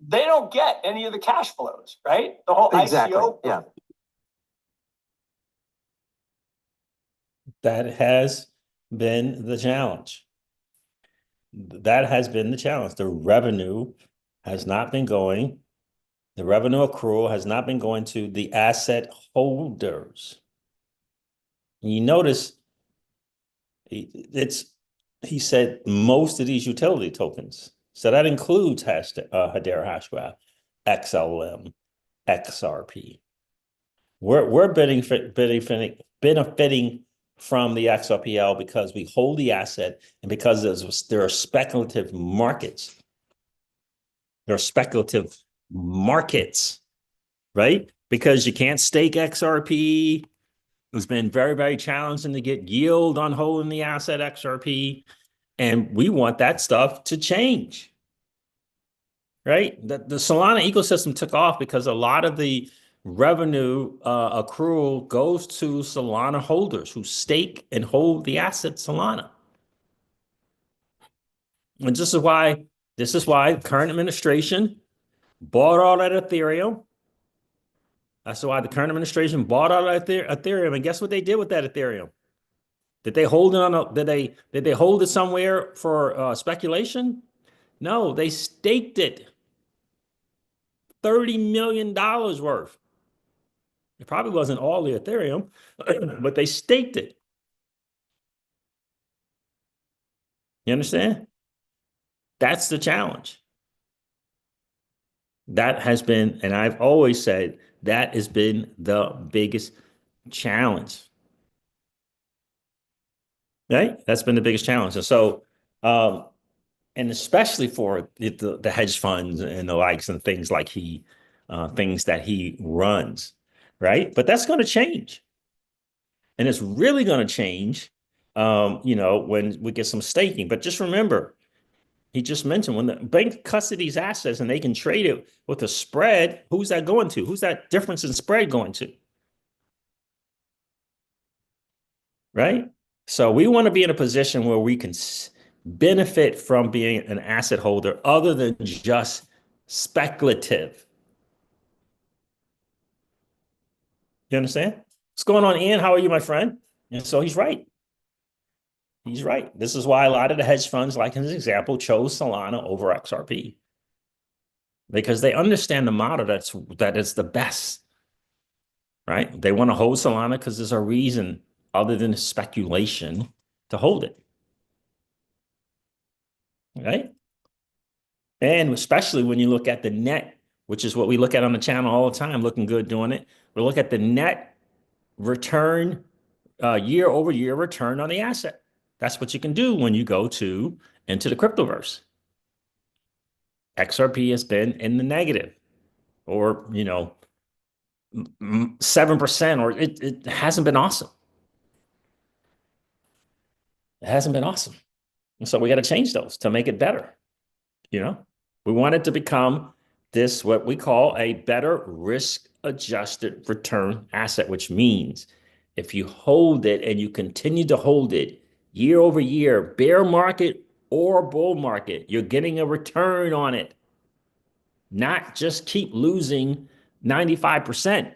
they don't get any of the cash flows, right? The whole ICO. Yeah. That has been the challenge. That has been the challenge. The revenue has not been going. The revenue accrual has not been going to the asset holders. And you notice he said most of these utility tokens. So that includes Hedera Hashgraph, XLM, XRP. We're benefiting from the XRPL because we hold the asset and because there are speculative markets. There are speculative markets, right? Because you can't stake XRP. It's been very, very challenging to get yield on holding the asset XRP. And we want that stuff to change, right? The Solana ecosystem took off because a lot of the revenue accrual goes to Solana holders who stake and hold the asset Solana. And this is why current administration bought all that Ethereum. That's why the current administration bought all that Ethereum. And guess what they did with that Ethereum? Did they hold it did they hold it somewhere for speculation? No, they staked it. $30 million worth. It probably wasn't all the Ethereum, but they staked it. You understand? That's the challenge. That has been, and I've always said, that has been the biggest challenge. Right? That's been the biggest challenge. And so, and especially for the hedge funds and the likes and things like things that he runs, right? But that's going to change. And it's really going to change, when we get some staking. But just remember, he just mentioned when the bank custodies assets and they can trade it with a spread, who's that going to? Who's that difference in spread going to? Right? So we want to be in a position where we can benefit from being an asset holder other than just speculative. You understand? What's going on, Ian? How are you, my friend? And so he's right. He's right. This is why a lot of the hedge funds, like in his example, chose Solana over XRP. Because they understand the model that is the best. Right? They want to hold Solana because there's a reason other than speculation to hold it. Right? And especially when you look at the net, which is what we look at on the channel all the time, looking good doing it. We look at the net return, year over year return on the asset. That's what you can do when you go into the cryptoverse. XRP has been in the negative, or 7%, or it hasn't been awesome. It hasn't been awesome. And so we got to change those to make it better. We want it to become this, what we call a better risk-adjusted return asset, which means if you hold it and you continue to hold it year over year, bear market or bull market, you're getting a return on it. Not just keep losing 95%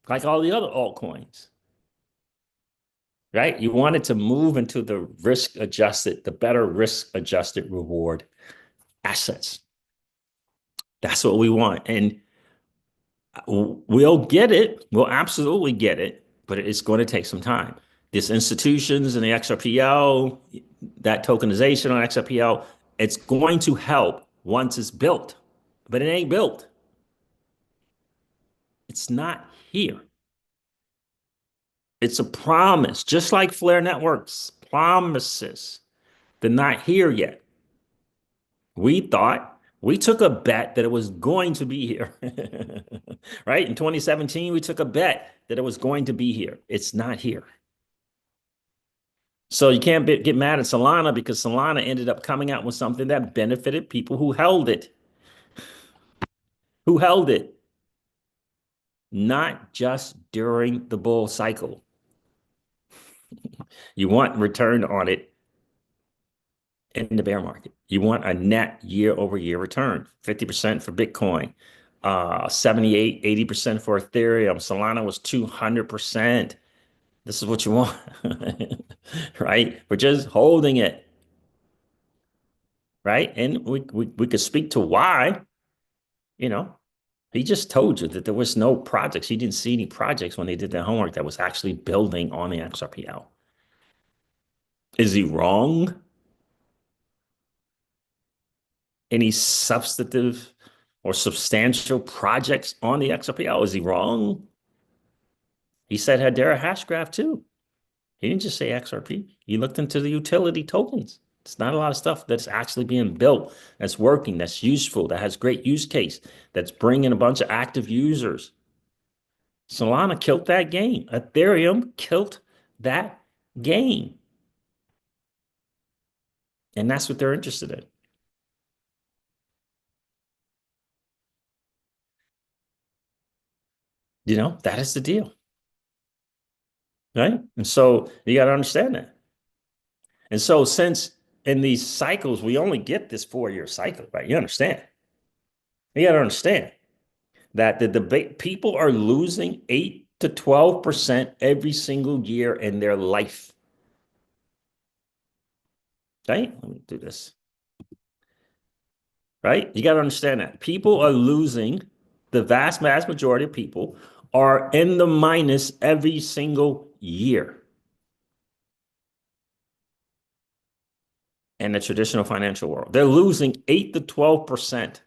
like all the other altcoins. Right? You want it to move into the the better risk-adjusted reward assets. That's what we want. And we'll get it. We'll absolutely get it, but it's going to take some time. These institutions and the XRPL, that tokenization on XRPL, it's going to help once it's built, but it ain't built. It's not here. It's a promise, just like Flare Networks promises. They're not here yet. We took a bet that it was going to be here, right? In 2017, we took a bet that it was going to be here. It's not here. So you can't get mad at Solana because Solana ended up coming out with something that benefited people who held it. Who held it? Not just during the bull cycle. You want return on it in the bear market. You want a net year over year return, 50% for Bitcoin, 78, 80% for Ethereum. Solana was 200%. This is what you want, right? For just holding it, right? And we could speak to why, you know, he just told you that there was no projects. He didn't see any projects when they did their homework that was actually building on the XRPL. Is he wrong? Any substantive or substantial projects on the XRPL? Is he wrong? He said Hedera Hashgraph too. He didn't just say XRP. He looked into the utility tokens. It's not a lot of stuff that's actually being built, that's working, that's useful, that has great use case, that's bringing a bunch of active users. Solana killed that game. Ethereum killed that game. And that's what they're interested in. You know, that is the deal. Right? And so you got to understand that. And so since in these cycles, we only get this 4-year cycle, right? You understand? You got to understand that the debate people are losing 8 to 12% every single year in their life. Right? Let me do this. Right? You got to understand that people are losing, the vast majority of people are in the minus every single year in the traditional financial world. They're losing 8 to 12%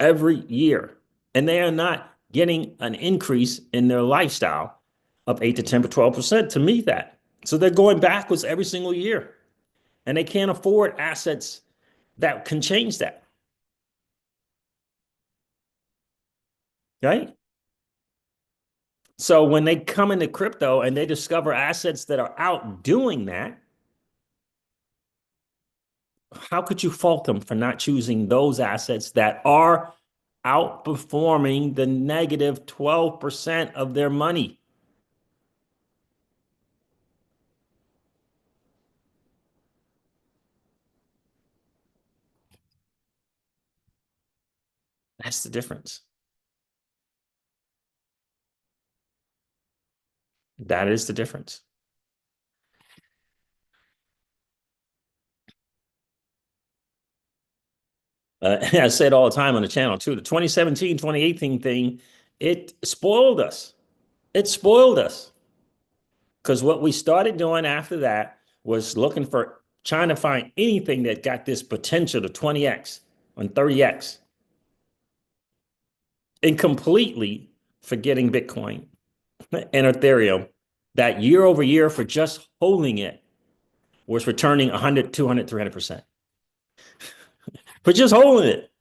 every year, and they are not getting an increase in their lifestyle of 8 to 10 to 12% to meet that. So they're going backwards every single year, and they can't afford assets that can change that. Right? So when they come into crypto and they discover assets that are outdoing that, how could you fault them for not choosing those assets that are outperforming the negative 12% of their money? That's the difference. That is the difference. I say it all the time on the channel too. The 2017, 2018 thing, it spoiled us. It spoiled us. Because what we started doing after that was looking for, trying to find anything that got this potential to 20x and 30x, and completely forgetting Bitcoin and Ethereum, that year over year for just holding it was returning 100, 200, 300%. For just holding it.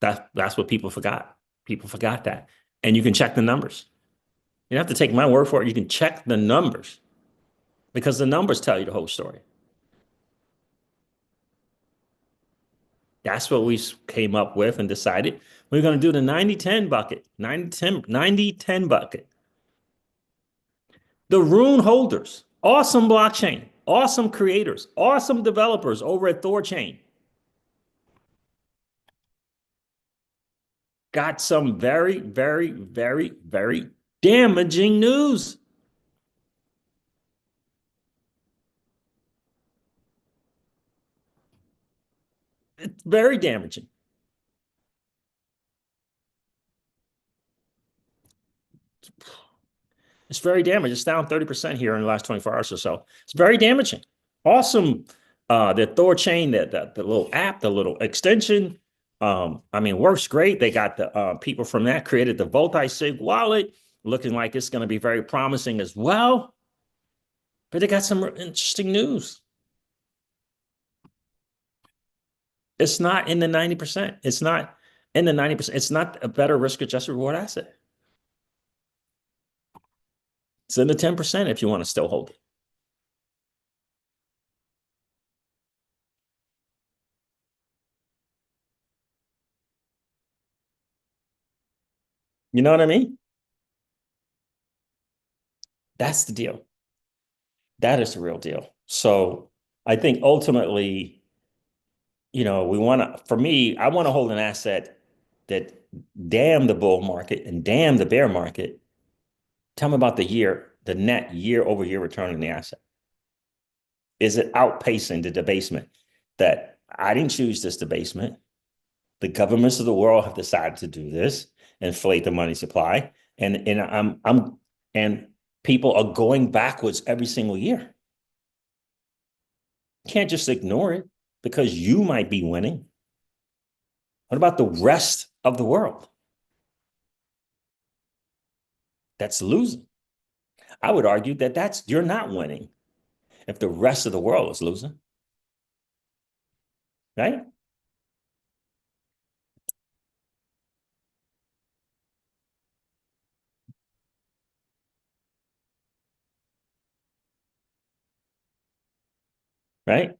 That's what people forgot. People forgot that. And you can check the numbers. You don't have to take my word for it. You can check the numbers because the numbers tell you the whole story. That's what we came up with and decided we're going to do the 90-10 bucket, 90-10 bucket. The rune holders, awesome blockchain, awesome creators, awesome developers over at Thorchain got some very, very, very, very damaging news. It's very damaging. It's very damaging. It's down 30% here in the last 24 hours or so. It's very damaging. Awesome. The Thorchain, the little app, the little extension, I mean, works great. They got the people from that created the multi-sig wallet, looking like it's going to be very promising as well. But they got some interesting news. It's not in the 90%. It's not in the 90%. It's not a better risk-adjusted reward asset. It's in the 10% if you want to still hold it. You know what I mean? That's the deal. That is the real deal. So I think ultimately, you know, we want to, for me, I want to hold an asset that damn the bull market and damn the bear market. Tell me about the net year-over-year return on the asset. Is it outpacing the debasement that I didn't choose this debasement? The governments of the world have decided to do this, inflate the money supply, and people are going backwards every single year. Can't just ignore it because you might be winning. What about the rest of the world that's losing? I would argue that you're not winning if the rest of the world is losing, right? Right?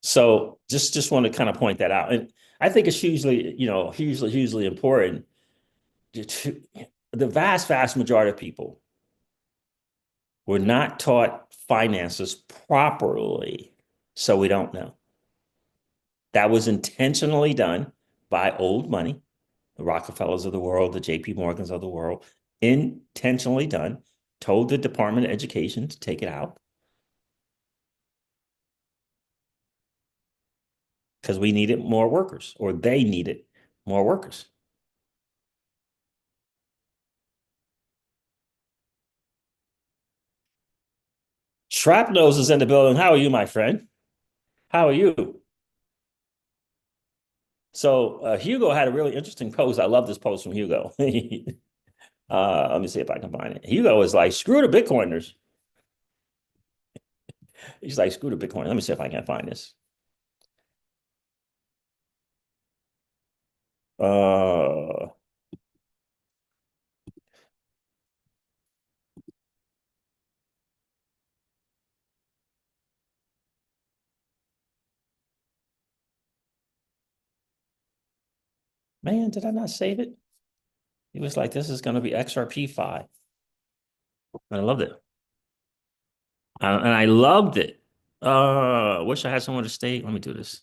So just want to kind of point that out. And I think it's hugely important to the vast majority of people were not taught finances properly, so we don't know. That was intentionally done by old money, the Rockefellers of the world, the JP Morgans of the world, intentionally done, told the Department of Education to take it out. Because we needed more workers, or they needed more workers. Shrapnose is in the building. How are you, my friend? How are you? So Hugo had a really interesting post. I love this post from Hugo. Let me see if I can find it. Hugo is like, screw the Bitcoiners. He's like, screw the Bitcoin. Let me see if I can find this. Man, did I not save it? He was like, this is going to be XRP 5. And I loved it. And I loved it. Wish I had someone to stay. Let me do this.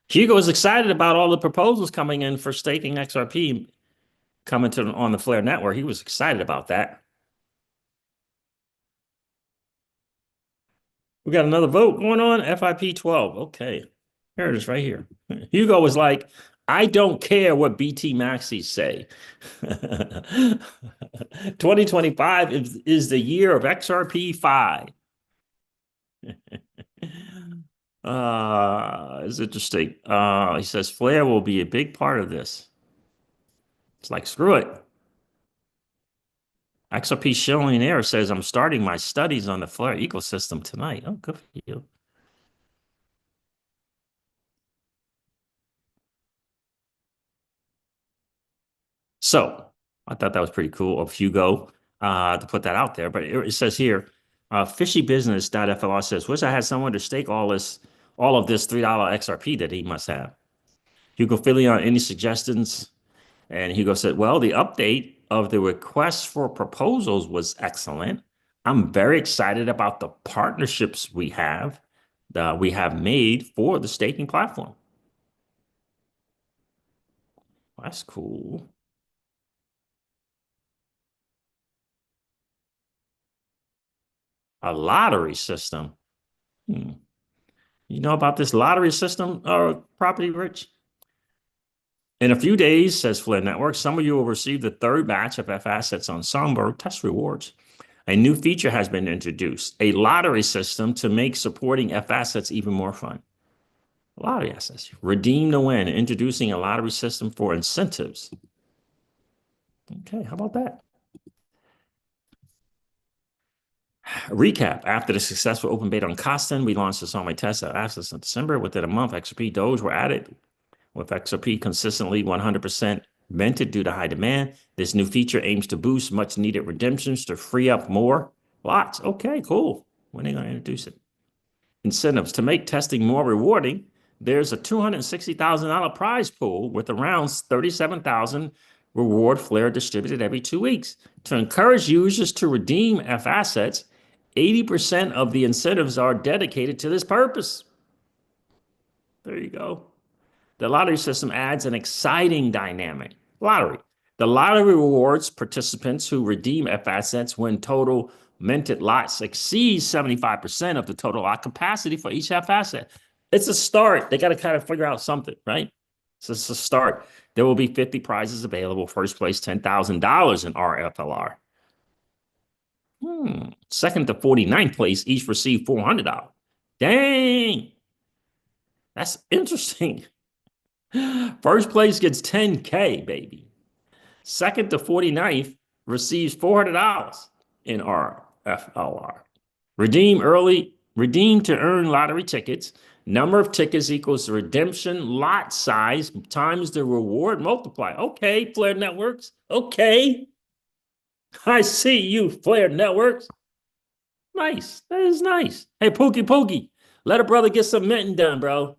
Hugo was excited about all the proposals coming in for staking XRP coming on the Flare network. He was excited about that. We got another vote going on, FIP 12. Okay. Here it is right here. Hugo was like, I don't care what BT Maxis say. 2025 is the year of XRP 5. It's interesting. He says Flare will be a big part of this. It's like, screw it. XRP Shillionaire says, I'm starting my studies on the Flare ecosystem tonight. Oh, good for you. So I thought that was pretty cool of Hugo to put that out there. But it says here, fishybusiness.flr says, wish I had someone to stake all of this $3 XRP that he must have. Hugo Filion, any suggestions? And Hugo said, well, the update of the request for proposals was excellent. I'm very excited about the partnerships we have made for the staking platform. That's cool. A lottery system. You know about this lottery system, Property Rich? In a few days, says Flare Network, some of you will receive the third batch of F assets on Songbird test rewards. A new feature has been introduced, a lottery system to make supporting F assets even more fun. Lottery assets. Redeem to win, introducing a lottery system for incentives. Okay, how about that? Recap. After the successful open beta on Costin, we launched the Songbird test of assets in December. Within a month, XRP Doge were added. With XRP consistently 100% minted due to high demand, this new feature aims to boost much needed redemptions to free up more lots. Okay, cool. When are they going to introduce it? Incentives. To make testing more rewarding, there's a $260,000 prize pool with around 37,000 reward Flare distributed every 2 weeks. To encourage users to redeem F assets, 80% of the incentives are dedicated to this purpose. There you go. The lottery system adds an exciting dynamic. Lottery. The lottery rewards participants who redeem F assets when total minted lots exceeds 75% of the total lot capacity for each F asset. It's a start. They got to kind of figure out something, right? So it's a start. There will be 50 prizes available. First place, $10,000 in RFLR. Second to 49th place, each receive $400. Dang. That's interesting. First place gets 10K, baby. Second to 49th receives $400 in RFLR. Redeem early, redeem to earn lottery tickets. Number of tickets equals the redemption lot size times the reward multiplier. Okay, Flare Networks. Okay. I see you, Flare Networks. Nice. That is nice. Hey, Pookie, let a brother get some minting done, bro.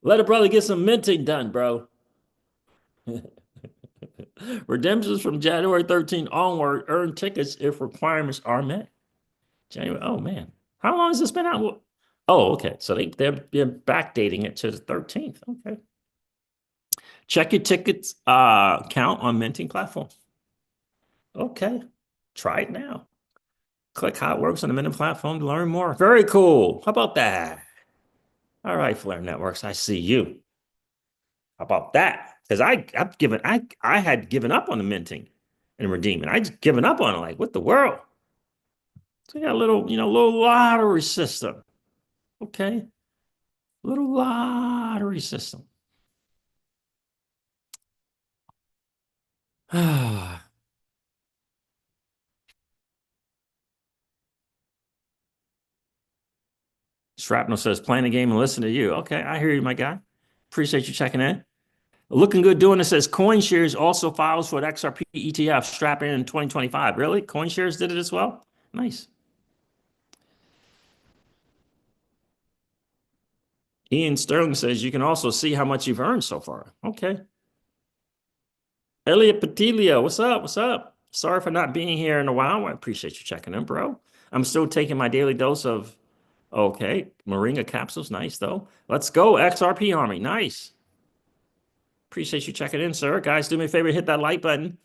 Let a brother get some minting done, bro. Redemptions from January 13 onward earn tickets if requirements are met. January. Oh man, how long has this been out? Oh, okay. So they're backdating it to the 13th. Okay. Check your tickets count on minting platform. Okay. Try it now. Click how it works on the minting platform to learn more. Very cool. How about that? All right, Flare Networks. I see you. How about that? Because I had given up on the minting and redeeming. I just given up on it. Like, what the world? So we got a little, little lottery system. Okay. Little lottery system. Shrapnel says, playing a game and listen to you. Okay, I hear you, my guy. Appreciate you checking in. Looking good doing it says CoinShares also files for an XRP ETF strap in 2025. Really? CoinShares did it as well? Nice. Ian Sterling says you can also see how much you've earned so far. Okay. Elliot Petilio, what's up? What's up? Sorry for not being here in a while. I appreciate you checking in, bro. I'm still taking my daily dose of, okay, Moringa capsules. Nice, though. Let's go, XRP Army. Nice. Appreciate you checking in, sir. Guys, do me a favor, hit that like button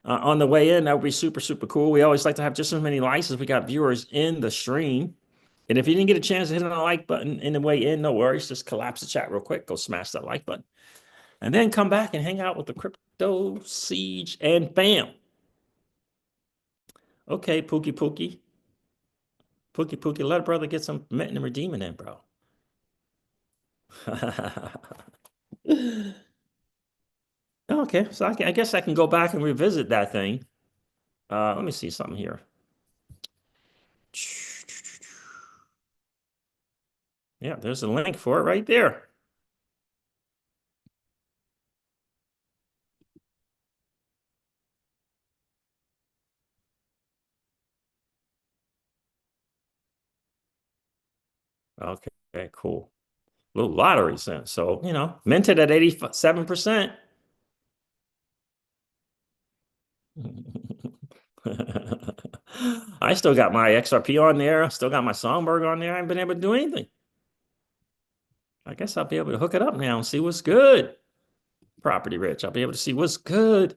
on the way in. That would be super, super cool. We always like to have just as many likes as we got viewers in the stream. And if you didn't get a chance to hit on the like button in the way in, no worries. Just collapse the chat real quick. Go smash that like button. And then come back and hang out with the CryptoCeej and fam. Okay, Pookie. Let a brother get some minting and redeeming in, bro. Okay, so I guess I can go back and revisit that thing. Let me see something here. Yeah, there's a link for it right there. Okay, cool. Little lottery sense. So, minted at 87%. I still got my XRP on there. Still got my Songbird on there. I haven't been able to do anything. I guess I'll be able to hook it up now and see what's good. Property Rich. I'll be able to see what's good.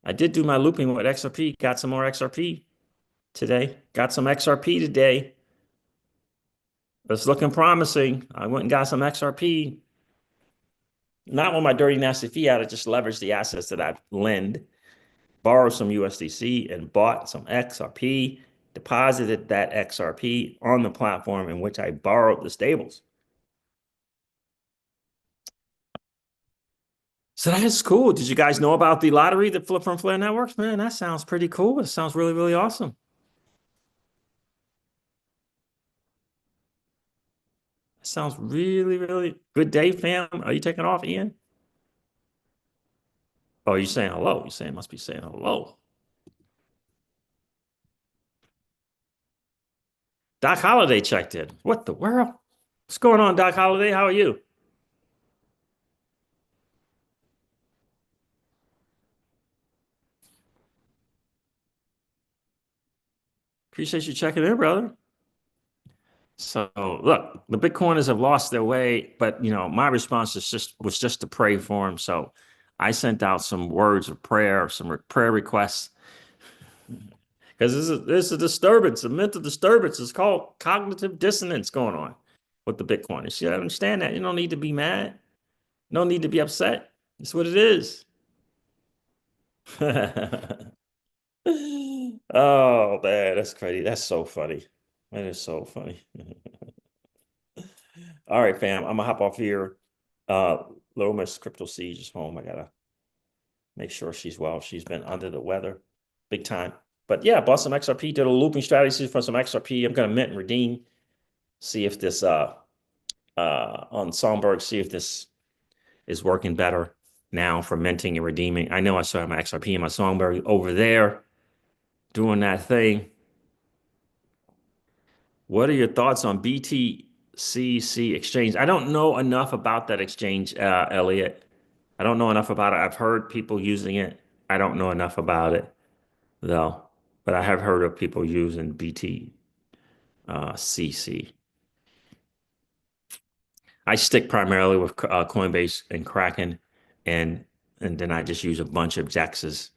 I did do my looping with XRP. Got some more XRP today. Got some XRP today. It's looking promising. I went and got some XRP. Not with my dirty, nasty fiat. I just leveraged the assets that I lend, borrowed some USDC and bought some XRP, deposited that XRP on the platform in which I borrowed the stables. So that's cool. Did you guys know about the lottery that flipped from Flare Networks? Man, that sounds pretty cool. It sounds really, really awesome. It sounds really, really good day, fam. Are you taking off, Ian? Oh, you're saying hello. You're saying must be saying hello. Doc Holliday checked in. What the world? What's going on, Doc Holliday? How are you? Appreciate you checking in, brother. So look, the Bitcoiners have lost their way, but my response was just to pray for them. So I sent out some words of prayer, prayer requests, because this is a disturbance, a mental disturbance. It's called cognitive dissonance going on with the Bitcoiners. You understand that? You don't need to be mad. No need to be upset. It's what it is. Oh man, that's crazy. That's so funny. That is so funny. All right, fam. I'm gonna hop off here. Little Miss CryptoCeej is home. I gotta make sure she's well. She's been under the weather, big time. But yeah, bought some XRP. Did a looping strategy for some XRP. I'm gonna mint and redeem. See if this on Songbird. See if this is working better now for minting and redeeming. I know I saw my XRP and my Songbird over there doing that thing. What are your thoughts on BTCC exchange? I don't know enough about that exchange, Elliot. I don't know enough about it. I've heard people using it. I don't know enough about it though, but I have heard of people using BTCC. I stick primarily with Coinbase and Kraken, and then I just use a bunch of DEXs.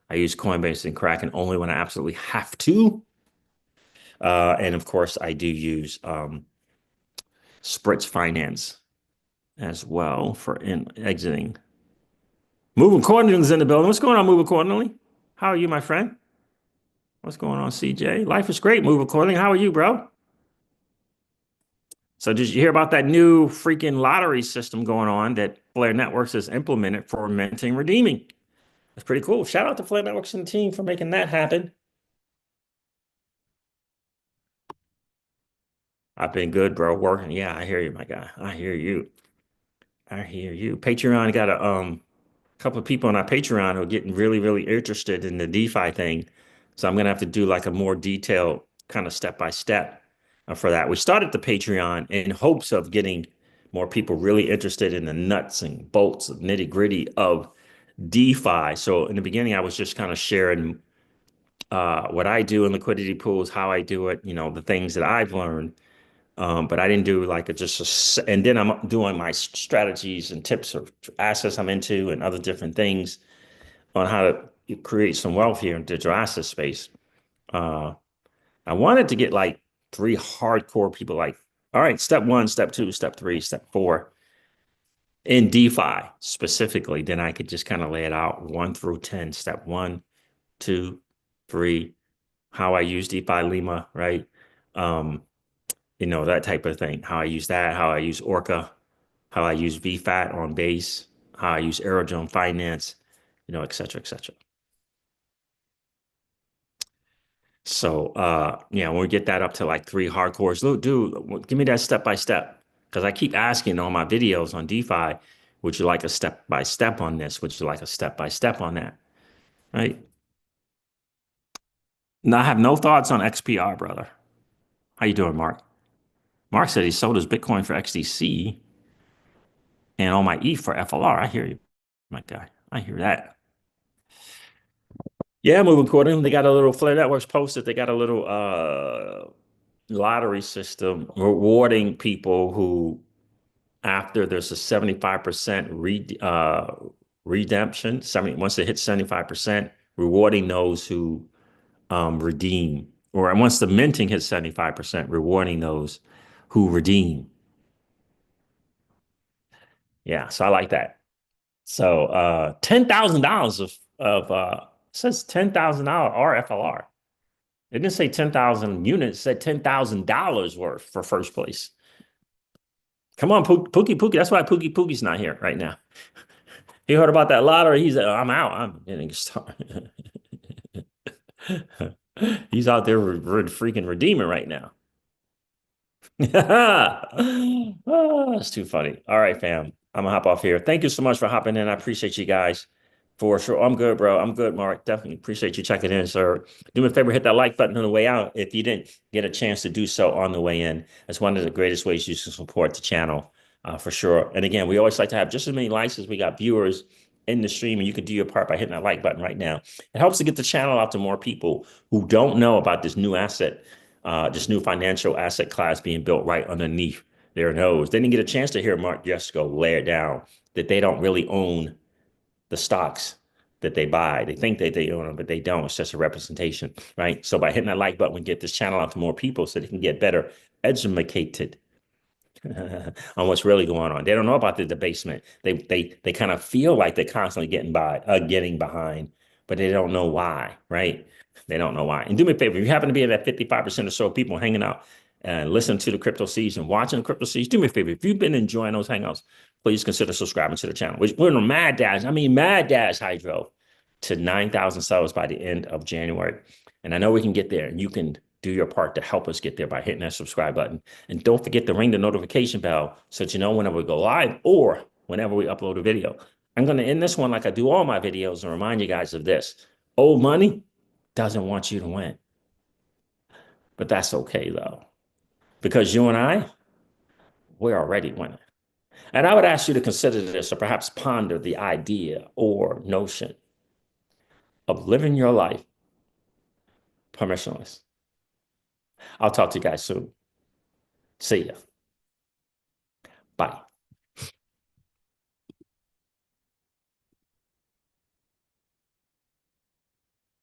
I use Coinbase and Kraken only when I absolutely have to. And of course, I do use Spritz Finance as well for exiting. Move accordingly is in the building. What's going on, Move accordingly? How are you, my friend? What's going on, CJ? Life is great, Move accordingly. How are you, bro? So did you hear about that new freaking lottery system going on that Flare Networks has implemented for minting redeeming? That's pretty cool. Shout out to Flare Networks and the team for making that happen. I've been good, bro. Working. Yeah, I hear you, my guy. I hear you. I hear you. Patreon got a couple of people on our Patreon who are getting really, really interested in the DeFi thing. So I'm gonna have to do like a more detailed kind of step by step for that. We started the Patreon in hopes of getting more people really interested in the nuts and bolts of nitty gritty of DeFi. So in the beginning, I was just kind of sharing what I do in liquidity pools, how I do it, the things that I've learned. But I didn't do like and then I'm doing my strategies and tips of assets I'm into and other different things on how to create some wealth here in digital asset space. Uh, I wanted to get like 3 hardcore people like, all right, step 1, step 2, step 3, step 4 in DeFi specifically. Then I could just kind of lay it out 1 through 10, step 1, 2, 3, how I use DeFi Lima, right? That type of thing. How I use that, how I use Orca, how I use VFAT on base, how I use Aerodrome Finance, et cetera, et cetera. So, when we get that up to like 3 hardcores, look, dude, give me that step by step. Because I keep asking on my videos on DeFi, would you like a step by step on this? Would you like a step by step on that? Right? Now, I have no thoughts on XPR, brother. How you doing, Mark? Mark said he sold his Bitcoin for XDC and on my ETH for FLR. I hear you, my guy. I hear that. Yeah, moving accordingly. They got a little Flare Networks posted. They got a little lottery system rewarding people who, after there's a 75% redemption, once they hit 75%, rewarding those who redeem, or once the minting hits 75%, rewarding those who redeem. Yeah, so I like that. So $10,000 of says $10,000 RFLR. It didn't say 10,000 units, it said $10,000 worth for first place. Come on, Pookie. That's why Pookie's not here right now. He heard about that lottery. He's like, I'm out. I'm getting started. He's out there freaking redeeming right now. Oh, that's too funny. All right, fam. I'm gonna hop off here. Thank you so much for hopping in. I appreciate you guys for sure. I'm good, bro. I'm good, Mark. Definitely appreciate you checking in, sir. Do me a favor, hit that like button on the way out if you didn't get a chance to do so on the way in. That's one of the greatest ways you can support the channel, for sure. And again, we always like to have just as many likes as we got viewers in the stream, and you can do your part by hitting that like button right now. It helps to get the channel out to more people who don't know about this new asset this new financial asset class being built right underneath their nose. They didn't get a chance to hear Mark Jesco lay it down that they don't really own the stocks that they buy. They think that they own them, but they don't. It's just a representation, right? So by hitting that like button, we get this channel out to more people so they can get better educated on what's really going on. They don't know about the debasement. They kind of feel like they're constantly getting behind, but they don't know why, right? They don't know why. And do me a favor, if you happen to be in that 55% or so of people hanging out and listening to the CryptoCeej and watching the CryptoCeej, do me a favor. If you've been enjoying those hangouts, please consider subscribing to the channel. We're on a mad dash. I mean, mad dash, Hydro, to 9,000 subs by the end of January. And I know we can get there, and you can do your part to help us get there by hitting that subscribe button. And don't forget to ring the notification bell so that you know whenever we go live or whenever we upload a video. I'm going to end this one like I do all my videos and remind you guys of this. Old money doesn't want you to win. But that's okay, though, because you and I, we're already winning. And I would ask you to consider this or perhaps ponder the idea or notion of living your life permissionless. I'll talk to you guys soon. See ya. Bye.